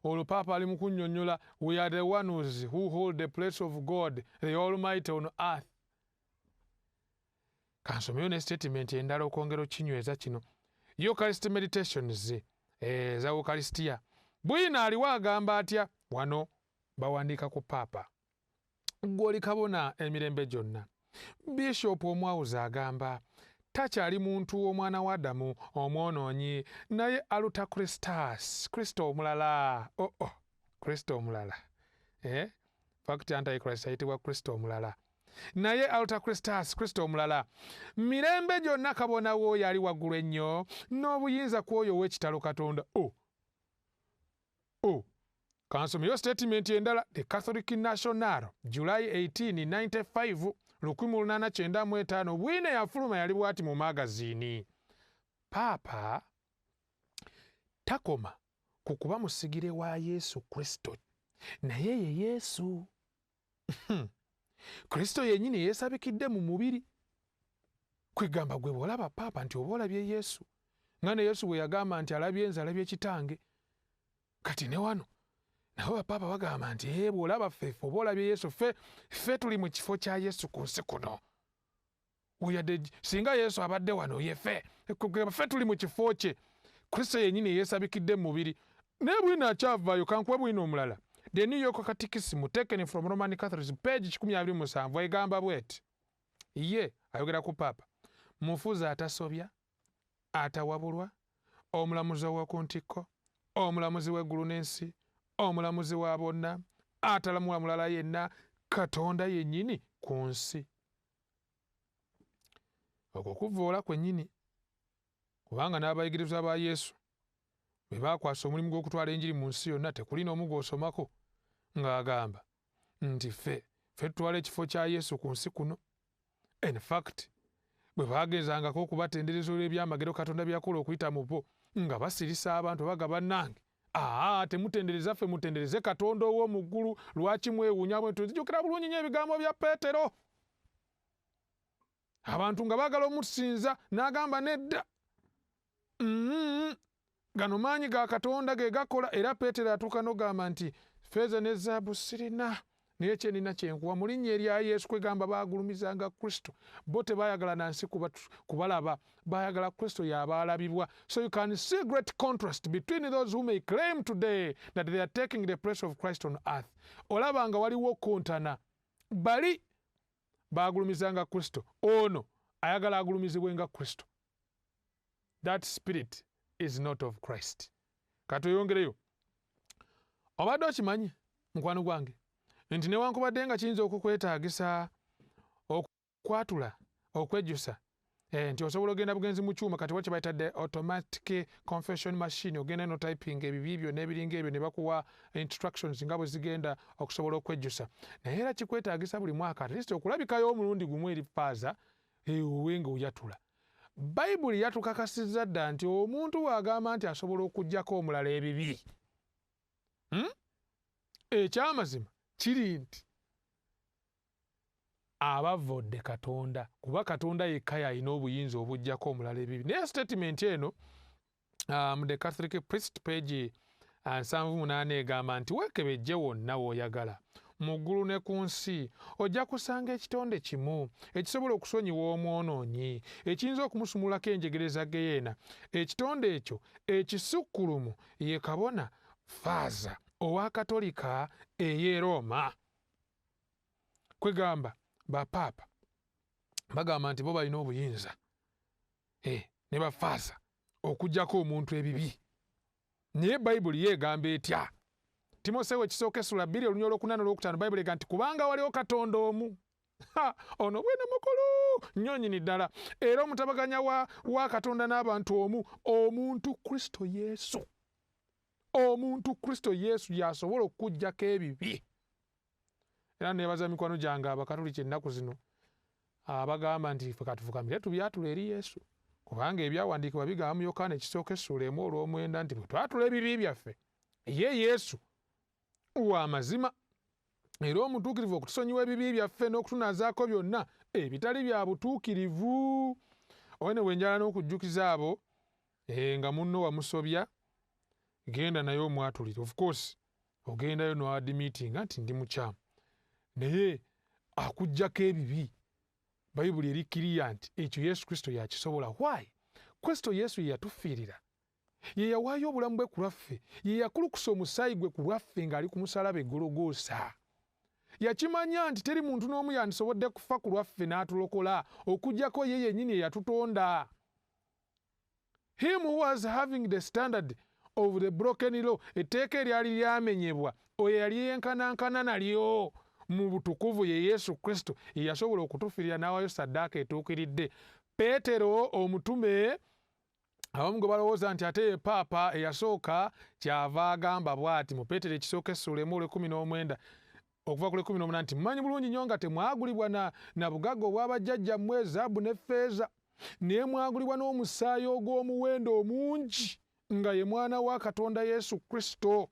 Olwo Papa ali mu kunnyonnyola, we are the ones who hold the place of God, the Almighty on earth. Kansomeyo ne statement endala okwongera okinyweza kino. Eucharist meditations za Eucharistia. Bwina aliwo agamba atya? Wano bawandiika ku Papa. Gw'oli kabona emirembe gyonna. Bishop omwawuza agamba takyali muntu omwana wa Adamu omwonoonyi, naye aluta Kristus, Kristo omulala. Kristo omulala. Fakti Antichrist ayitibwa Kristo omulala. Naye aluta Kristus, Kristo omulala. Mirembe gyonna kabona w'oyo ali waggulu ennyo, n'obuyinza ku oyo ow'ekitalo Katonda. Kansomeyo statement endala, The Catholic National, July 18, 95, 1895, bwine yafuluma yali bwati mu magaziini. Papa takoma ku kuba musigire wa Yesu Kristo, naye ye Yesu. Kristo yennyini yeesabikidde mu mubiri. Kwegamba gwe bw'olaba paapa nti oba olabye Yesu. Nga ne Yesu bwe yagamba nti alabye nze alabye kitange. Kati ne wano nabo bapaapa bagamba nti bw'olaba ffe oba olabye Yesu, ffe tuli mu kifo kya Yesu ku nsi kuno. Singa Yesu abadde wano ye ffe tuli mu kifo kye. Kristo yennyini yeesabikidde mu mubiri. Naye bwino akyavaayo, kankuwe bwino omulala. The New York Catechism taken from Roman Catholics page 127 egamba bweti. Ye ayogera ku paapa. Mufuzi atasobya, atawabulwa, omulamuzi ow'oku ntikko, omulamuzi w'eggulu n'ensi, omulamuzi wa bonna, atalamula mulala yenna, Katonda yennyini ku nsi. Okwo kuvvoola kwennyini, kubanga n'abayigirizwa ba Yesu bwe baakwasa omulimu gw'okutwala enjiri mu nsi yonna, tekuli n'omu gw'osomako ng'agamba nti ffe tutwala ekifo kya Yesu ku nsi kuno. In fact, bwe baagezangako okubatendereza olw'ebyamagero Katonda byakola okuyita mu bo, nga basirisa abantu baga bannange, temutendereza ffe, mutendereze Katonda ow'omu ggulu. Lwaki mwewuunya bwentyo? Nzijukira bulungi nnyo ebigambo bya Peetero. Abantu nga baagala omusinza n'agamba nedda. Gano maanyi ga Katonda ge gakola. Era Peetero atuuka n'ogamba nti ffeeza ne zaabu sirina, naye kye nnina kye nkuwa mu linnya erya Yesu. Kwegamba baagulumizanga Kristo. Bo tebaayagala nansi kubalaba, baayagala Kristo y'abaalabibwa. So you can see great contrast between those who may claim today that they are taking the place of Christ on earth. Olaba nga waliwo kontana. Bali baagulumizanga Kristo, ono ayagala agulumizibwenga Kristo. That spirit is not of Christ. Katuyongereyo. Obadde okimanyi mukwano gwange nti newankubadde nga kiyinza okukwetaagisa okwatula, okwejjusa, nti osobola ogenda bugenzi mu kyuma, kati wakye bayita the automatic confession machine, ogenda no typing ebibi byo n'ebiringa ebyo ne bakuwa instructions nga bwe zigenda okusobola okwejjusa. Naye era kikwetaagisa buli mwaka at least okulabikayo omulundi gumu eri paaza owe nga oyatula. Bayibuli yatukakasizza dda nti omuntu bw'agamba nti asobola okuggyako omulala ebibi, ekyamazima kiri nti abavodde Katonda, kuba Katonda yekka y'alina obuyinza obuggyako omulala ebibi. Naye statement eno mu The Catholic Priest page 78 egamba nti weekebejje wonna w'oyagala mu ggulu ne ku nsi, ojja kusanga ekitonde kimu ekisobola okusonyiwa omwonoonyi, ekiyinza okumusumulako enjegere za Geyeena. Ekitonde ekyo ekisukkulumu ye kabona Faaza owa Katolika ey'e Roma. Kwegamba bapaapa bagamba nti bo balina obuyinza ne bafaaza okuggyako omuntu ebibi. Naye Bayibuli yeegamba etya? Timoseewo ekisooka essula 2 olunya olw'okutaano olw'okutaano, Bayibuli ega nti kubanga waliwo Katonda omu, ono bwena mukulu nnyo nnyini ddala, era omutabaganya wa Katonda n'abantu omu, omuntu Kristo Yesu. Omuntu Kristo Yesu y'asobola okuggyako ebibi. Era neebaza mikwano gyange Abakatoliki ennaku zino abagamba nti ffe katufukamire tubyatula eri Yesu, kubanga ebyawandiikibwa bigamba mu Yokaana ekisooka essula 1 olw'omwenda nti bwe twatula ebibi byaffe, ye Yesu wa mazima era omutuukirivu okutusonyiwa ebibi byaffe n'okutunaazaako byonna ebitali bya butuukirivu. Owe ne bwenjala n'okujjukiza abo nga munno wamusobya, genda naye omwatulire. Of course ogendayo noadmittinga nti ndi mukyamu, naye akuggyako ebibi. Bayibuli erikkiriya nti ekyo Yesu Kristo yakisobola. Why? Kristo Yesu ye yatufiirira, ye yawaayo obulamu bwe ku lwaffe, ye yakulukusa omusaayi gwe ku lwaffe ng'ali ku musalaba e Gologoosa. Yakimanya nti teri muntu n'omu yandisobodde kufa ku lwaffe n'atulokola okuggyako ye yennyini eyatutonda. Him who was having the standard of the broken law, etteeka eryali lyamenyebwa, oyo yali yenkanankana nalyo mu butukuvu ye Yesu Kristo, ye yasobola okutufiirira n'awaayo ssaddaaka etuukiridde. Peetero omutume abamu gwe balowooza nti ate ye paapa eyasooka, kyava agamba bw'ati mu Peetero ekisooka essula 1:19 okuva ku 18 nti mumanyi bulungi nnyo nga temwagulibwa na bugagga obw'abajjajjammwe zaabu ne ffeeza, naye mwagulibwa n'omusaayi ogw'omuwendo omungi, nga ye mwana wa Katonda Yesu Kristo.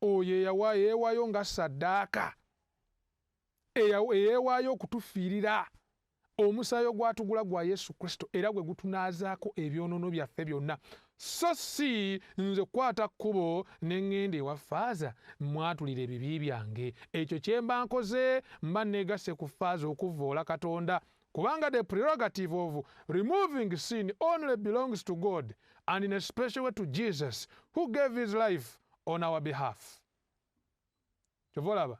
Oyo yeewaayo nga ssaddaaka. eyeewaayo okutufiirira, omusaayi ogwatugula gwa Yesu Kristo era gwe gutunaazaako ebyonoono byaffe byonna. So si nze kukwata kkubo ne ŋŋenda ewa Faaza mwatulira ebibi byange. Ekyo kye mba nkoze, mba neegasse ku Faaza okuvvoola Katonda, kubanga the prerogative of removing sin only belongs to God and in a special way to Jesus who gave his life on our behalf. Kyova olaba,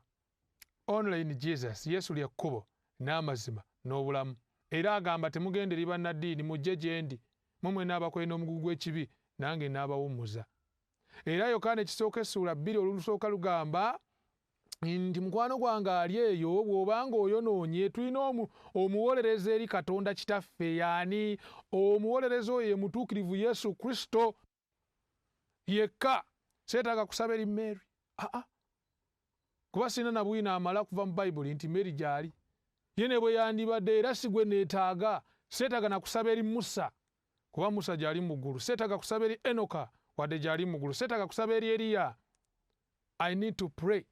only in Jesus, Yesu lye kkubo n'amazima n'obulamu. Era agamba temugende eri bannaddiini, mujje gye ndi, mmwe mwenna abakolera omugugu gw'ekibi, nange n'abawummuza. Era Yokaana ekisooka essula 2 olusooka lugamba nti mukwano gwange ali eyo bw'obanga oyonoonye, tulina omuwolereza eri Katonda Kitaffe. Yaani omuwolereza oyo ye mutuukirivu Yesu Kristo yekka. Seetaaga kusaba eri Mary. Kuba sina na bwina amala kuva mu Bayibuli nti Mary gy'ali. Ye ne bwe yandibadde era si gwe neetaaga. Seetaaga na kusaba eri Musa, kuba Musa gy'ali mu ggulu. Seetaaga kusaba eri Enoka wadde gy'ali mu ggulu. Seetaaga kusaba eri Eriya. I need to pray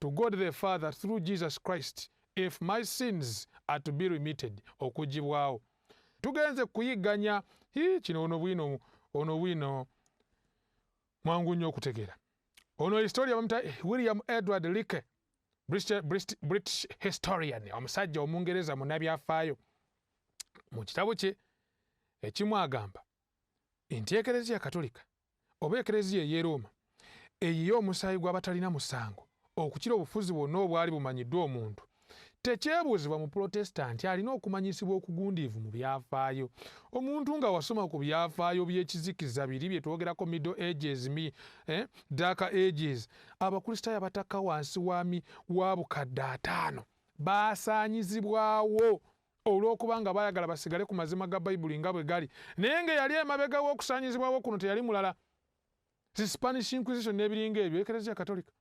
to God the Father through Jesus Christ if my sins are to be remitted, okugibwawo. Tugenze kuyigganya kino ono bwino mwangu nnyo okutegeera. Ono historia bamuyita William Edward Leakey, British historian, omusajja Omungereza munnabyafaayo. Mu kitabo kye ekimu agamba nti Ekereziya Katolika oba Ekereziya ey'e Roma eyiyo omusaayi gw'abatalina musango okukira obufuzi bwonna obwali bumanyiddwa omuntu. Tekyebuuzibwa mu Protestant alina okumanyisibwa okugundiivu mu byafaayo. Omuntu nga wasoma ku byafaayo by'ekizikiza biri bye twogerako Middle Ages, Dark Ages, Abakristaayo abatakka wansi wa bukadde 5 baasaanyizibwawo olw'okuba nga baayagala basigale ku mazima ga Bayibuli nga bwe gali. Naye nga yali emabega w'okusaanyizibwawo kuno teyali mulala. Spanish Inquisition n'ebiringa ebyo, Ekereziya Katolika.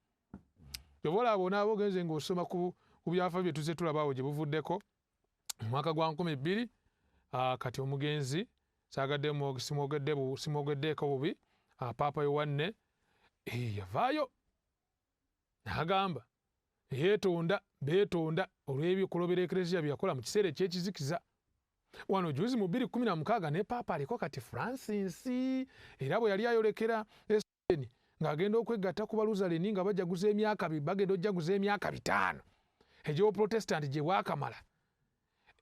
Kyova olaba bonaaba ogenze ng'osoma ku byafaayo bye tuzze tulabawo gye buvuddeko mu mwaka gwa 2000. Kati omugenzi saagadde simwogeddeeko bubi, Paapa Yoanne yavaayo n'agamba beetonda olw'ebikolobera Ekereziya bye yakola mu kiseera ekyekizikiza. Wano juzi mu 2016 ne Paapa aliko kati Francis, era bwe yali ayolekera Eseni ng'agenda okwegatta ku Baluzaleni nga bagenda ojjaguza emyaka 5 egy'Obuprotestant gye bwakamala.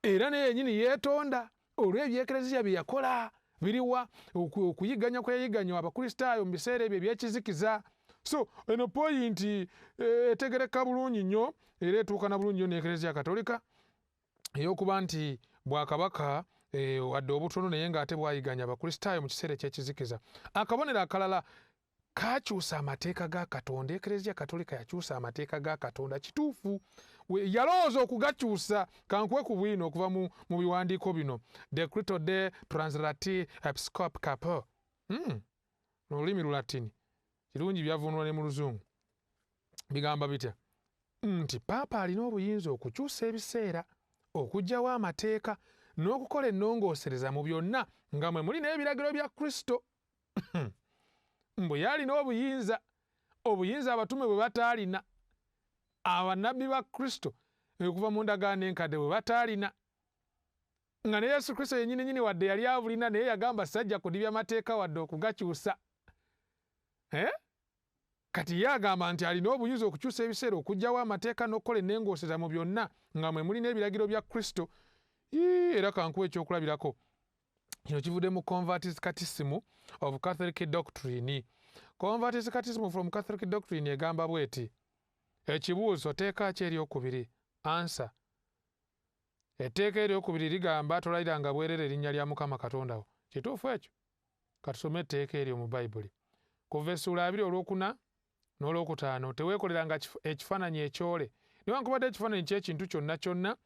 Era naye yennyini yeetonda olw'ebyekereziya bye yakola biriwa okuyigganya kweyigganya Abakristaayo mu biseera ebyo ebyekizikiza. So eno poyinti etegereka bulungi nnyo era etuukana bulungi nnyo n'Ekereziya Katolika ey'okuba nti Bwakabaka wadde obutono naye ng'ate bwayigganya Abakristaayo mu kiseera ekyekizikiza. Akabonero akalala kakyusa amateeka ga Katonda. Ekereziya Katolika yakyusa amateeka ga Katonda kituufu. Yalowooza okugakyusa. Kankuwe ku bwino okuva mu biwandiiko bino. Decreto de Translati Episcopae. Olulimi Lulatini. Kirungi byavunulwa ne mu Luzungu. Bigamba bitya? Nti Paapa alina obuyinza okukyusa ebiseera, okuggyawo amateeka, n'okukola ennongoosereza mu byonna nga mwe muli n'ebiragiro bya Kristo. Mbu yalina obuyinza abatume bwe bataalina, abannabbi ba Kristo okuva mu ndagaano enkadde bwe bataalina, nga ne Yesu Kristo yennyini wadde yali abulina naye yagamba sajja kudibya mateeka wadde okugakyusa. Kati ye agamba nti alina obuyinza okukyusa ebiseera, okuggyawo amateeka n'okukola ennongoosereza mu byonna nga mwe muli n'ebiragiro bya Kristo. Era kankuwa ekyokulabirako. Kino kivudde mu Convertis Catechism of Catholic Doctrine. Convertis Catechism from Catholic Doctrine egamba bweti. Ekibuuzo teeka ki eryokubiri? Answer. Etteeka eryokubiri ligamba tolayiranga bwerere erinnya lya Mukama Katonda wo. Kituufu ekyo? Katusome etteeka eryo mu Bayibuli. Kuva essula 2 olwokuna n'olwokutaano, teweekoleranga ekifaananyi ekyole newankubadde ekifaananyi ky'ekintu kyonna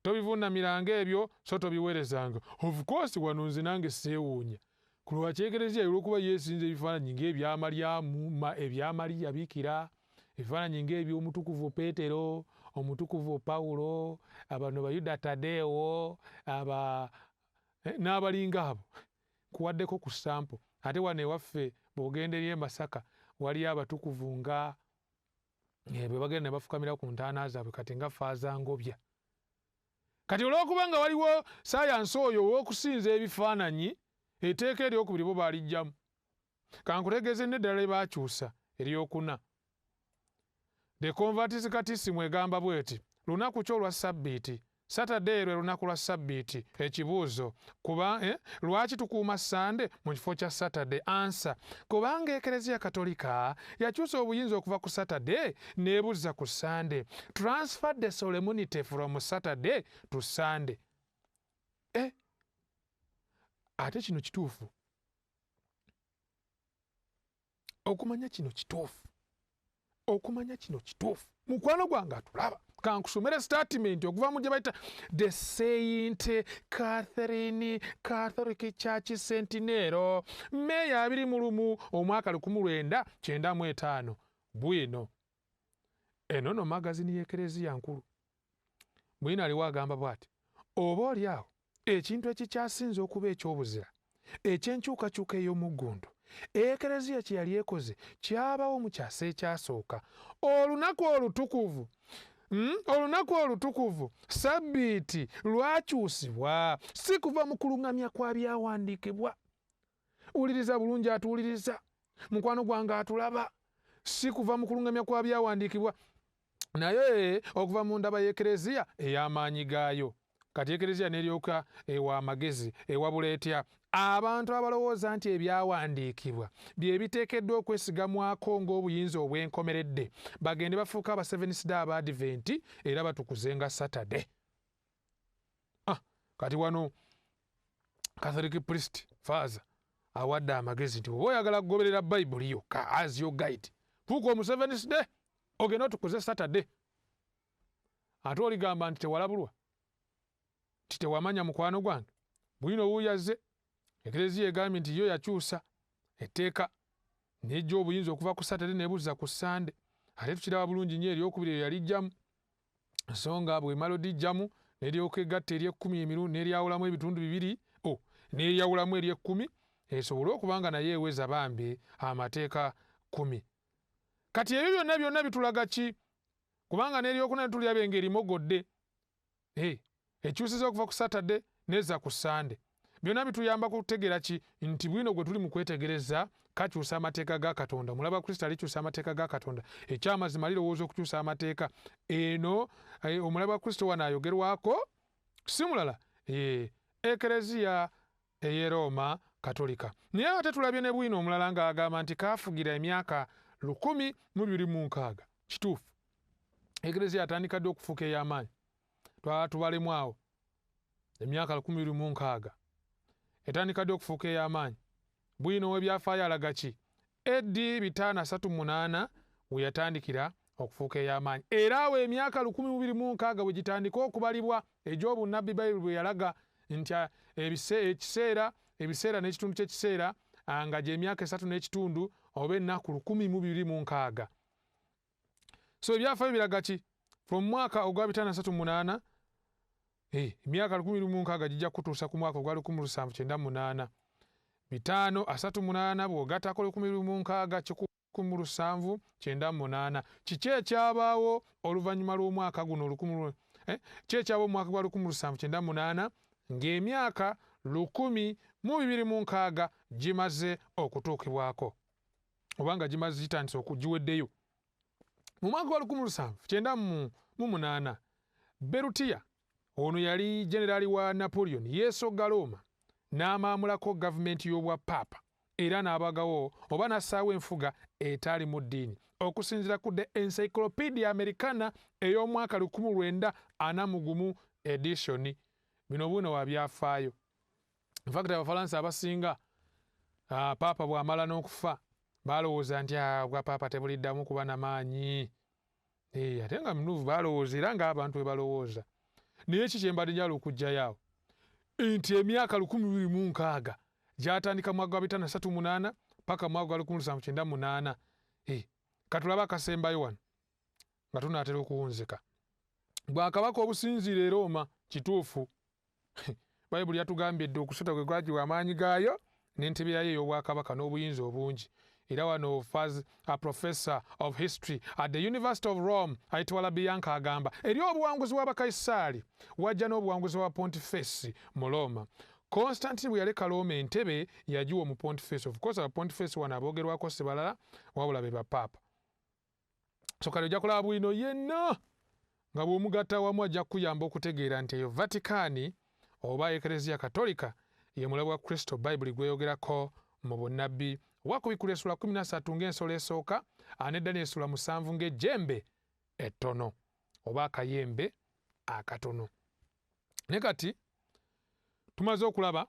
tobivuunamiranga ebyo so tobiweerezanga. Of course wano nze nange seewuunya ku lwaki Ekereziya olw'okuba yeesinza ebifaananyi ng'ebya Maryamu, ebya Mariya Bikira, ebifaananyi ng'eby'omutukuvu Peetero, omutukuvu Pawulo, abano Bayuda Tadeewo, n'abalinga abo. Kuwaddeko ku sampo. Ate wano ewaffe bw'ogenda eri e Masaka waliyo abatukuvu nga bwe bagenda ne bafukamira ku ntaana zaabwe kati nga faaza ngobya. Kati olw'okuba nga waliwo sayansi oyo ow'okusinza ebifaananyi, etteeka eryokubiri bo baalijjamu. Kankutegeeze n'eddala lye baakyusa eryokuna. The Convertits Catechism egamba bw'eti lunaku ki olwa Ssabbiiti. Saturday lwe lunaku lwa Ssabbiiti. Ekibuuzo lwaki tukuuma Sande mu kifo kya Saturday? Answer: kubanga Ekereziya Katolika yakyusa obuyinza okuva ku Saturday n'ebuzza ku Sunday. Transfer the solemnity from Saturday to Sunday. Ate kino kituufu. Okumanya kino kituufu. Mukwano gwange atulaba. Kankusomera statement okuva mu gye bayita the Saint Catherine Catholic Church Centennial, May 21 omwaka 1995. Bwino eno no magazini y'Ekereziya nkulu. Bwino aliwo agamba bw'ati: oba oli awo ekintu ekikyasinze okuba eky'obuzira ekyenkyukakyuka ey'omuggundu Ekereziya kye yali ekoze kyabawo mu kyasa ekyasooka. Olunaku olutukuvu Ssabbiiti lwakyusibwa si kuva mu kuluŋŋamya kwa byawandiikibwa. Wuliriza bulungi, atuwuliriza mukwano gwange atulaba, si kuva mu kuluŋŋamya kwa byawandiikibwa naye okuva mu ndaba y'Ekereziya ey'amaanyi gaayo. Kati Ekereziya n'eryoka ewa amagezi ewabula etya abantu abalowooza nti ebyawandiikibwa bye biteekeddwa okwesigamwako ng'obuyinza obwenkomeredde bagende bafuuka aba Seventh Day Advent era batukuzenga Saturday. Kati wano Catholic priest father awadde amagezi nti oba oyagala kugoberera Bayibuli yokka as your guide, fuuka omu Seventh Day ogenda otukuze Saturday. Ate oligamba nti tewalabulwa, nti tewamanya mukwano gwange. Bwino wuuyaze Ekereziya egambye nti yo yakyusa etteeka n'ejja obuyinza okuva ku Saturday n'ebuzza ku Sunday. Ate tukiraba bulungi nnyo eryokubiri eyo yalijjamu, ensonga bw'emala oddijjamu n'eryoka egatta ery'ekkumi emirundi n'eryawulamu ebitundu bibiri n'eryawulamu ery'ekkumi esobole okuba nga naye eweza bambi amateeka 10. Kati ebyo byonna bitulaga ki? Kubanga n'eryokuna tulyabe ng'erimogodde ekyusiza okuva ku Saturday n'ezza ku Sunday. Byonna bituyamba kutegeera ki? Nti bwino gwe tuli mu kwetegereza kakyusa amateeka ga Katonda. Mulaba Kristo alikyusa amateeka ga Katonda. Ekyamazima lirowooza okukyusa amateeka. Eno omulaba Kristo wano ayogerwako si mulala Ekereziya ey'e Roma Katolika. Naye ate tulabye ne bwino omulala ng'agamba nti kaafugira emyaka 1206. Kituufu. Ekereziya atandika dde okufuuka ey'amaanyi. Tubalemu awo emyaka 1206 etandika dde okufuuka ey'amaanyi. Bwino w'ebyafaayo alaga ki? Eddi 538 we yatandikira okufuuka ey'amaanyi. Era awo emyaka 1206 bwe gitandika okubalibwa egy'obunnabbi Bayibuli bwe yalaga nti ebiseera n'ekitundu ky'ekiseera nga gy'emyaka 3 n'ekitundu oba ennaku 1206. So ebyafaayo biraga ki? From mwaka ogwa 538 emyaka 1206 gijja kutuusa ku mwaka ogwa 1798. 538 bw'ogattako 1206 kiki ekyabaawo oluvannyuma lw'omwaka guno ki ekyabaawo omwaka gwa 1798 ng'emyaka 1206 gimaze okutuukibwako oba nga gimaze gitandise okugiweddeyo. Mu mwaka gwa 1798 Berutiya ono yali generaali wa Napoleon yeesogga Roma n'amaamulako gavumenti y'obwappaapa era n'abagawo oba n'assaawo enfuga etaali mu ddiini okusinziira ku The Encyclopedia Americana ey'omwaka 1941 edition. Bino buno wa byafaayo. In fact Abafalansa abasinga paapa bw'amala n'okufa balowooza nti obwappaapa tebuliddamu kuba n'amaanyi. Ate nga minuufu balowooza era ng'abantu bwe balowooza. Naye ki kye mbadde njala okuggyayo awo? Nti emyaka 1206 gyatandika mwaka gwa 538 paka mwaka gwa 1798. Katulaba akasembayo wano nga tunaatera okuwunzika. Bwakabaka obusinziira e Roma kituufu. Bayibuli yatugambye dde okusota gwe gwagiwa amaanyi gaayo n'entebe yayo ey'obwakabaka n'obuyinza obungi. era wano as a professor of history at the University of Rome ayitibwa Labianka agamba eri obuwanguzi bw'Abakaisaali wajja n'obuwanguzi bwa Pontifex mu Roma. Constantine bwe yaleka Roma entebe yagiwa mu Pontifex. Of course aba Pontifex wano aboogerwako si balala wabula be bapaapa. So kale ojja kulaba bwino yenna nga bw'omugatta wamu ajja kuyamba okutegeera nti eyo Vatican oba Eklezia Katolika ye mulabe wa Kristo Bayibuli gweyogerako mu bunnabbi wakubikula essula 13 ng'ensolo esooka anedda n'essula 7 ng'ejjembe ettono oba akayembe akatono. Ne kati tumaze okulaba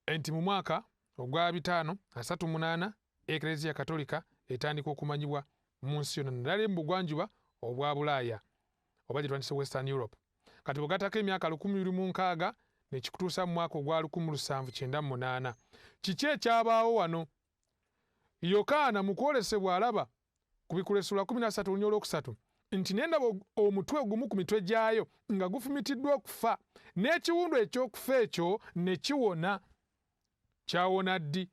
nti mu mwaka ogwa 538 Eklezia Katolika etandika okumanyibwa mu nsi yonna naddala mu bugwanjuba obwa Bulaaya oba gye twandise Western Europe. Kati bwegattako emyaka 1600 ne kikutuusa mu mwaka ogwa 1798. Kiki ekyabaawo wano? Yokaana mu kwolesebwa alaba ku bikula essula 13 nti nendaba omutwe gumu ku mitwe gyayo nga gufumitiddwa okufa n'ekiwundu eky'okufa ekyo ne kiwona. Kyawona ddi?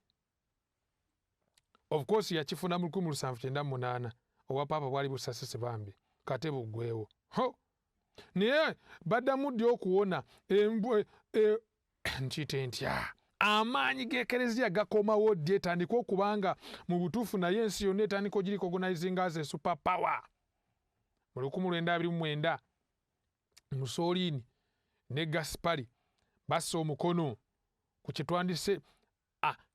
Of course yakifuna mu 1798 obwa Paapa bwali busasise bambi kate buggwewo. Naye baddamu ddi okuwona nkiyite ntya amaanyi g'Eklezia gakomawo ddi etandika okubanga mu butuufu naye ensi yonna etandika ogiricognizinga as a super power. Mu 1929 Mussolini ne Gaspari bassa omukono ku kitwandise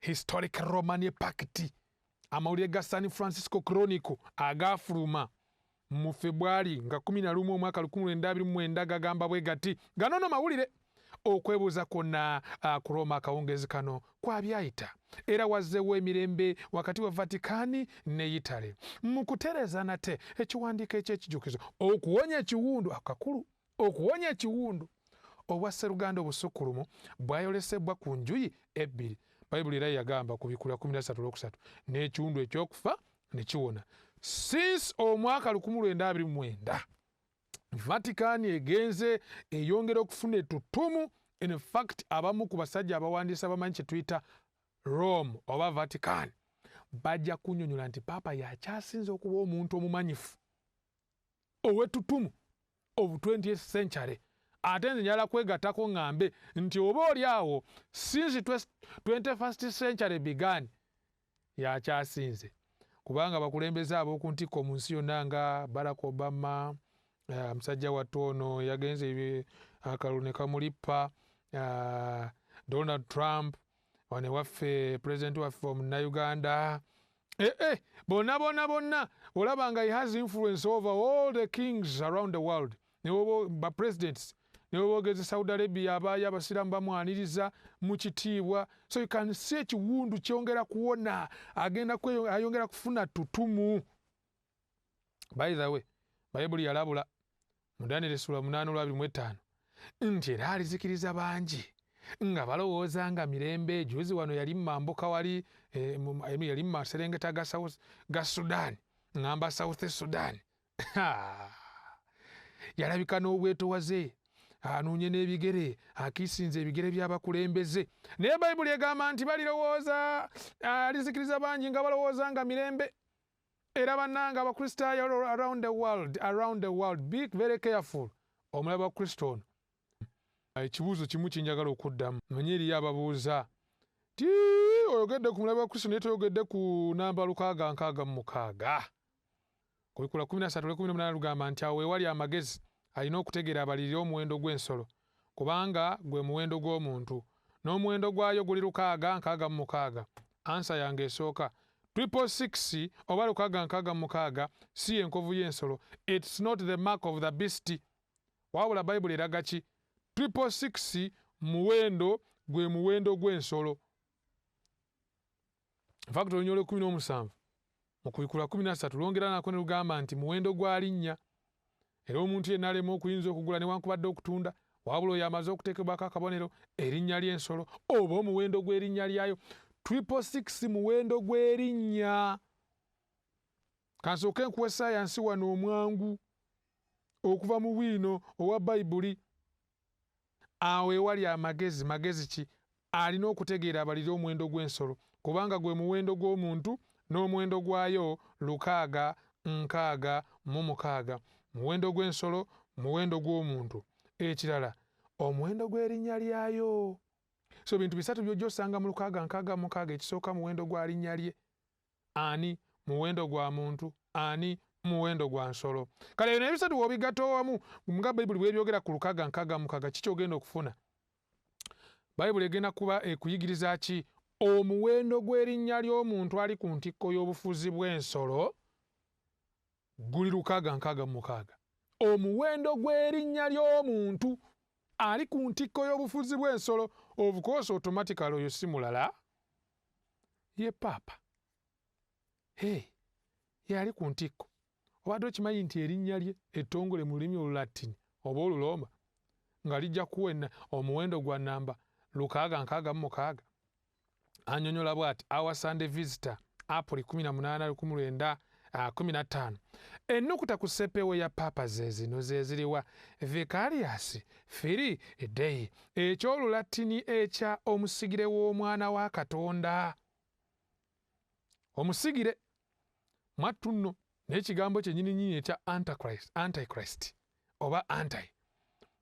Historic Romani Pact, amawulire ga San Francisco Chronicle agaafuluma mu February nga 11 omwaka 1929 gagamba bwe gati gano no mawulire okwebuuza kwonna ku Roma akawungezi kano kwabyayita era wazzeewo emirembe wakati wa Vatican ne Italy mu kutereeza nate ekiwandiiko eky'ekijukizo okuwonya ekiwundu akakulu okuwonya ekiwundu obwa Sseruganda obusukkulumu bwayolesebwa ku njuyi ebbiri. Bayibuli era yagamba ku bikula 13 n'ekiwundu ekyokufa ne kiwona. Since omwaka 1929 Vatican egenze eyongera okufuna ettutumu. In fact abamu ku basajja abawandiisa bamanyi kye tuyita Rome oba Vatican bajja kunnyonnyola nti Paapa yakyasinze okuba omuntu omumanyifu ow'ettutumu of 20th century. Ate nze njala kwegattako ng'ambe nti oba oli awo since 21st century began yakyasinze, kubanga bakulembeze ab'oku ntikko mu nsi yonna nga Barack Obama, musajja wattu ono yagenze akalulu ne kamulippa, Donald Trump, wane waffe president waffe Munnayuganda, bonna olaba nga he has influence over all the kings around the world. Ne ba presidents ne boogeze Saudi Arabia abaayo abasiraamu bamwaniriza mu kitiibwa. So you can see ekiwundu kyongera kuwona, ayongera kufuna ttutumu. By the way, Bayibuli yalabula mu Daniel essula 8:25 nti era alizikiriza bangi nga balowooza nga mirembe. Juzi wano yali mambuka wali yali mu maserengeta ga Sudan, ngamba South Sudan. Yalabika n'obwetowaze anoonye n'ebigere akiisinze ebigere by'abakulembeze. Naye Bayibuli egamba nti balirowooza alizikiriza bangi nga balowooza nga mirembe. Era bannanga Abakristaayo around the world, be very careful. Omulabe wa Kristo ono ekibuuzo kimu kinjagala okuddamu. Manye eriyo ababuuza ti oyogedde ku mulabe wa Kristo naye toyogedde ku namba 666. Ku bikula 13:18 lugamba nti awo ewali amagezi alina okutegeera abalirira omuwendo gw'ensolo, kubanga gwe muwendo gw'omuntu, n'omuwendo gwayo guli 666. Ansa yange esooka 666 oba 666 si enkovu y'ensolo. It's not the mark of the beast. Wabula Bayibuli eraga ki? 666 muwendo gwe muwendo gw'ensolo. In fact olunyolo 17 mu kubikula 13 lwongera nako ne lugamba nti muwendo gwa linnya. Era omuntu yenna alema okuyinza okugula newankubadde okutunda, wabula oyo amaze okuteekebwako akabonero erinnya ly'ensolo oba omuwendo gw'erinnya lyayo. 666 muwendo gw'erinnya. Kansooke nkuwe ssayansi wano omwangu okuva mu bwino owa Bayibuli. Awo ewali amagezi, magezi ki? Alina okutegeera abalira omuwendo gw'ensolo, kubanga gwe muwendo gw'omuntu n'omuwendo gwayo 666. Muwendo gw'ensolo, muwendo gw'omuntu. Ekirala omuwendo gw'erinnya lyayo. So bintu bisatu by'ojja osanga mu 666. Ekisooka muwendo gwa linnya lye. Ani muwendo gwa muntu, ani muwendo gwa nsolo. Kale bino ebisatu w'obigatta wamu nga Bayibuli bw'ebyogera ku 666 kiki ogenda okufuna? Bayibuli egenda kuba ekuyigiriza ki? Omuwendo gw'erinnya ly'omuntu ali ku ntikko y'obufuzi bw'ensolo guli 666. Omuwendo gw'erinnya ly'omuntu ali ku ntikko y'obufuzi bw'ensolo, of course automatically oyo si mulala ye Papa. Yali ku ntikko. Obadde okimanyi nti erinnya lye ettongole mu lulimi Olulatini oba Olulomba nga lijja kuwa omuwendo gwa namba 666. Annyonnyola bw'ati: Our Sunday Visitor, April 18, 1915. Ennukuta ku ssepeewo ya Papa ze zino ze ziriwa: Vicarious Filii Dei, eky'Olulatini ekya omusigire w'omwana wa Katonda. Omusigire mwattu nno n'ekigambo kyennyini ekya Antichrist oba anti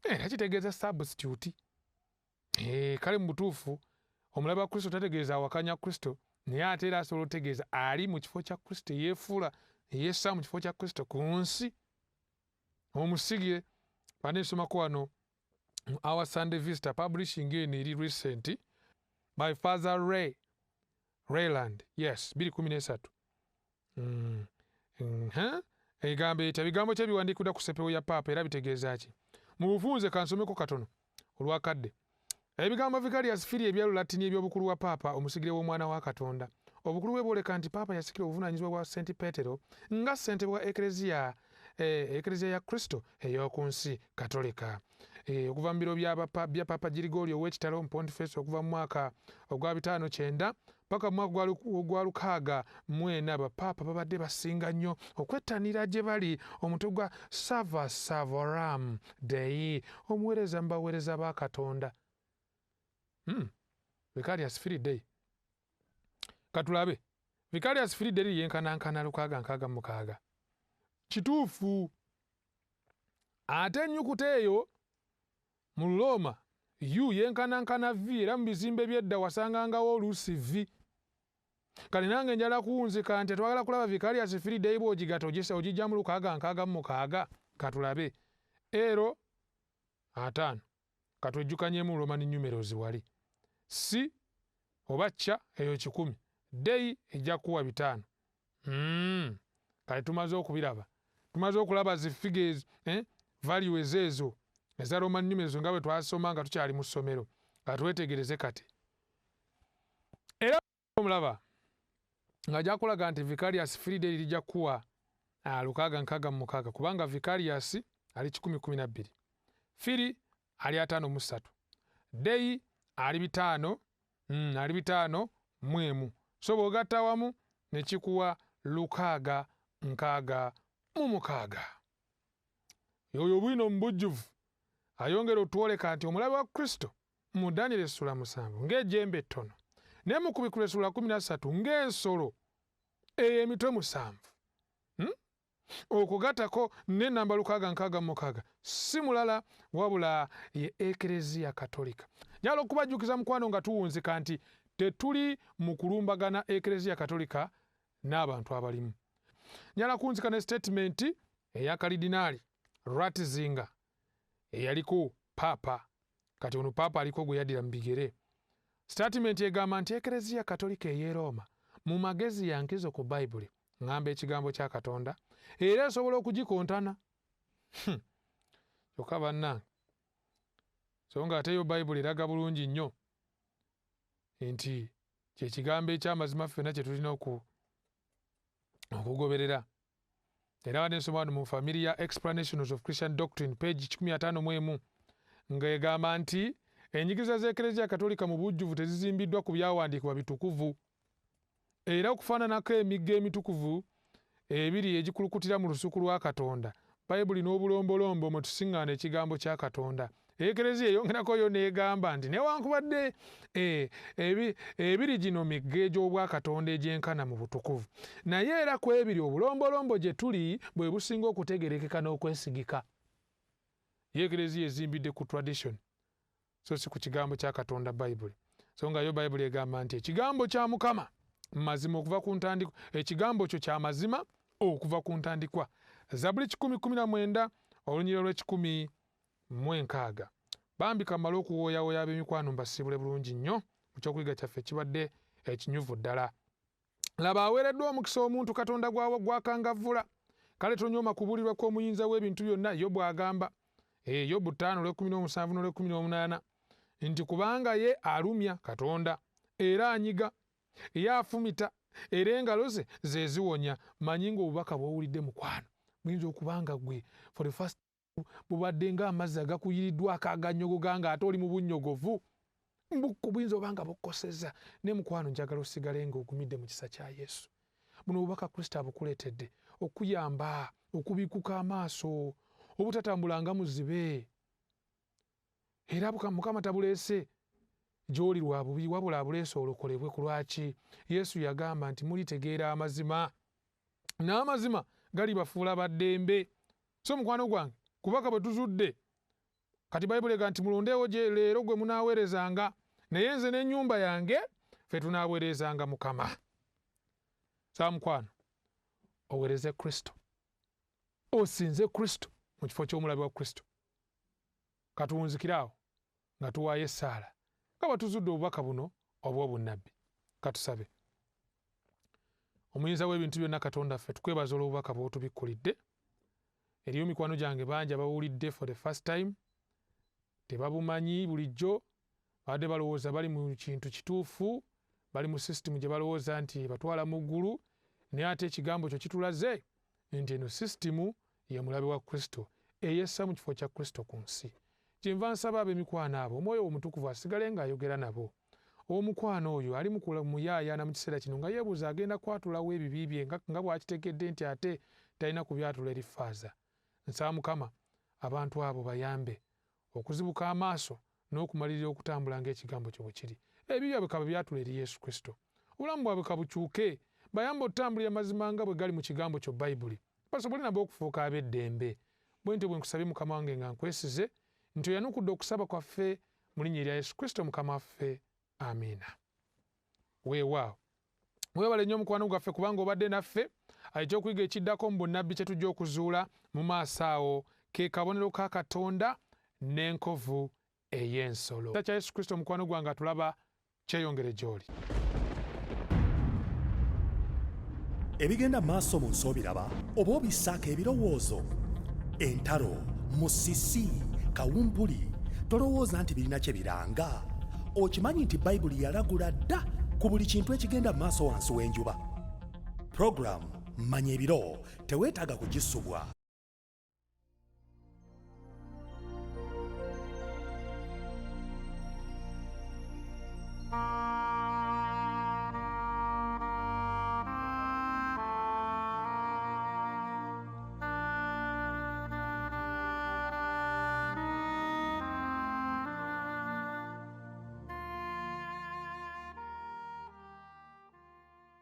era kitegeeza substitute. Kale mu butuufu omulabe wa Kristo tategeeza awakanya Kristo, naye ate era asobola otegeeza ali mu kifo kya Kristo, yeefuula yeessa mu kifo kya Kristo ku nsi. Omusigire baneesomako wano Our Sunday Visitor publishing eno eri recent by Father Rayland, yes, 2013. Egambo etya bigambo kye biwandiikibwa ku ssepeewo ya Papa era bitegeeza ki? Mu bufunze kansomeko katono olwakadde. Ebigambo Vicarious Filii ebya Lulatini eby'obukulu wa Papa omusigire w'omwana wa Katonda. Obukulu bwe bwoleka nti Papa yasikira obuvunaanyizibwa bwa St. Petero nga ssentebe wa Eklezia ya Kristo ey'oku nsi Katolika. Okuva mu biro bya Papa Girigorio ow'ekitalo mu Pontifex okuva mu mwaka ogwa 509 paka mu mwaka gwa 604 bapapa babadde basinga nnyo okwettanira gye bali omutwe gwa Sava Savoram Dei, omuweereza mu baweereza ba Katonda. Vicarious Filii Dei. Katulabe. Vicarious Filii Dei yenkanankana 666. Kituufu. Ate ennyukuta eyo mu Luloma U yenkanankana V era mu bizimbe by'edda wasangangawo oluusi V. Kale nange njala kuwunzika nti twagala kulaba Vicarious Filii Dei bw'ogigatta ogijja mu 666. Katulabe. Ero 5. Katwejjukanyemu Roman numerals wali. Si oba cha eyo 10. Dei ejja kuwa 5. Kale tumaze okubiraba. Tumaze okulaba zi figures, values ezo eza Roman numerals nga bwe twasoma nga tukyali mu ssomero. Katwetegereze kati. Era omulaba ng'ajja kulaga nti Vicarious Filii Dei lijja kuwa 666 kubanga Vicarious ali 1012. Filii ali 53. Dei ali 5, ali 5 mwemu. So bw'ogatta wamu ne kikuwa 666. Yoyo bwino mu bujjuvu ayongera otwoleka nti omulabe wa Kristo mu Daniel essula 7 ng'ejjembe ettono ne mu Kubikula essula 13 ng'ensolo emitwe 7. Okugattako n'ennamba 666 si mulala wabula ye Eklezia Katolika. Njala okubajjukiza mukwano nga tuwunzika nti tetuli mu kulumbagana Eklezia Katolika n'abantu abalimu. Njala kuwunzika ne statement eya Kalidinaali Ratzinger eyaliko Papa, kati ono Papa aliko gwe yaddira mu bigere. Statement egamba nti Eklezia Katolika ey'e Roma mu magezi yankizo ku Bayibuli ngamba ekigambo kya Katonda era esobola okugikontana. Kyokka bannange so nga ate yo Bayibuli eraga bulungi nnyo nti kyekigambo ekyamazima ffenna kye tulina okugoberera. Era waneensoma wano mu Familiar Explanations of Christian Doctrine page 151 ng'egamba nti enyigiriza z'Eklezia Katolika mu bujjuvu tezizimbiddwa ku byawandiikibwa bitukuvu era okufaananako emigga emitukuvu ebiri egikulukutira mu lusuku lwa Katonda. Bayibuli n'obulombolombo mwe tusiŋŋaana ekigambo kya Katonda Ekereziya eyongerako yo n'egamba nti newankubadde ebiri gino migga egy'obwakatonda egyenkana mu butukuvu, naye era ku ebiri obulombolombo gye tuli bwe businga okutegerekeka n'okwesigika. Ye ekereziya ezimbidde ku tradition so si ku kigambo kya Katonda Bayibuli. So nga yo Bayibuli egamba nti ekigambo kya Mukama mazima okuva ku ntandikwa, ekigambo kyo kya mazima okuva ku ntandikwa. Zaburi 10:19 olunyiriro lw'16. Bambi kamala okuwooyawooya ab'emikwano mbasiibule bulungi nnyo mu kyokuyiga kyaffe kibadde ekinyuvu ddala. Laba aweereddwa omukisa omuntu Katonda gw'akangavvula. Kale tonyooma kubuulirwa kw'omuyinza w'ebintu byonna, Yobu agamba. Yobu 5:17-18 nti kubanga ye alumya Katonda era anyiga, ye afumita era engalo ze ze ziwonya. Manyi ng'obubaka bw'owulidde mukwano buyinza okubanga gwe for the first bubadde ng'amazzi agakuyiriddwako aganyogoga ng'ate oli mu bunnyogovu. Buyinza obanga bukkosezza. Ne mukwano njagala osigale ng'ogumidde mu kisa kya Yesu. Buno obubaka Kristo abukuleetedde okuyamba okubikuka amaaso, obutatambulanga muzibe. Era Mukama tabuleese gy'oli lwa bubi, wabula abuleese olokolebwe. Ku lwaki? Yesu yagamba nti mulitegeera amazima, n'amazima galibafuula baddembe. So mukwano gwange, kubaka bwe tuzudde, kati Bayibuli ega nti mulondeewo gye leero gwe munaaweerezanga, naye nze n'ennyumba yange ffe tunaaweerezanga Mukama. Saa mukwano, oweereze Kristo, osinze Kristo mu kifo ky'omulabe wa Kristo. Katuwunzikiraawo nga tuwaayo essaala nga bwe tuzudde obubaka buno obw'obunnabbi. Katusabe. Omuyinza w'ebintu byonna Katonda ffe tukwebaza olw'obubaka bw'otubikkulidde. Eriyo mikwano gyange bangi abawulidde for the first time, tebabumanyi bulijjo, badde balowooza bali mu kintu kituufu, bali mu sisitimu gye balowooza nti batwala mu ggulu, naye ate ekigambo kyo kitulaze nti eno sisitimu ye mulabe wa Kristo eyessa mu kifo kya Kristo ku nsi. Kyenva nsaba ab'emikwano abo Omwoyo Omutukuvu asigale ng'ayogera nabo. Omukwano oyo ali muyaayaana mu kiseera kino nga yeebuuza agenda kwatulawo ebibi bye nga bw'akitegedde nti ate talina kubyatula eri faaza. Nsaba Mukama abantu abo bayambe okuzibuka amaaso n'okumalirira okutambula ng'ekigambo kyo bwe kiri. Ebibi byabwe kababyatula eri Yesu Kristo. Obulamu bwabwe kabukyuke, bayambe otambulira mazima nga bwe gali mu kigambo kyo Bayibuli, basobole nabo okufuuka ab'eddembe. Bwe ntyo bwe nkusabye Mukama wange nga nkwesize nti oyanukudde okusaba kwaffe mu linnya erya Yesu Kristo Mukama waffe. Amiina. Weewaawo. Weebale nnyo mukwano gwaffe kubanga obadde naffe. Ekyokuyiga ekiddako mu bunnabbi kye tujja okuzuula mu maaso awo ke kabonero ka Katonda n'enkovu ey'ensolo. Ekisa kya Yesu Kristo mukwano gwange atulaba kyeyongere gy'oli. Ebigenda maaso mu nsi obiraba oba obissaako ebirowoozo, entalo, musisi, kawumpuli, tolowooza nti birina kye biranga. Okimanyi nti Bayibuli yalagula dda ku buli kintu ekigenda maaso wansi w'enjuba. Program Manya ebiro teweetaaga kugisubwa.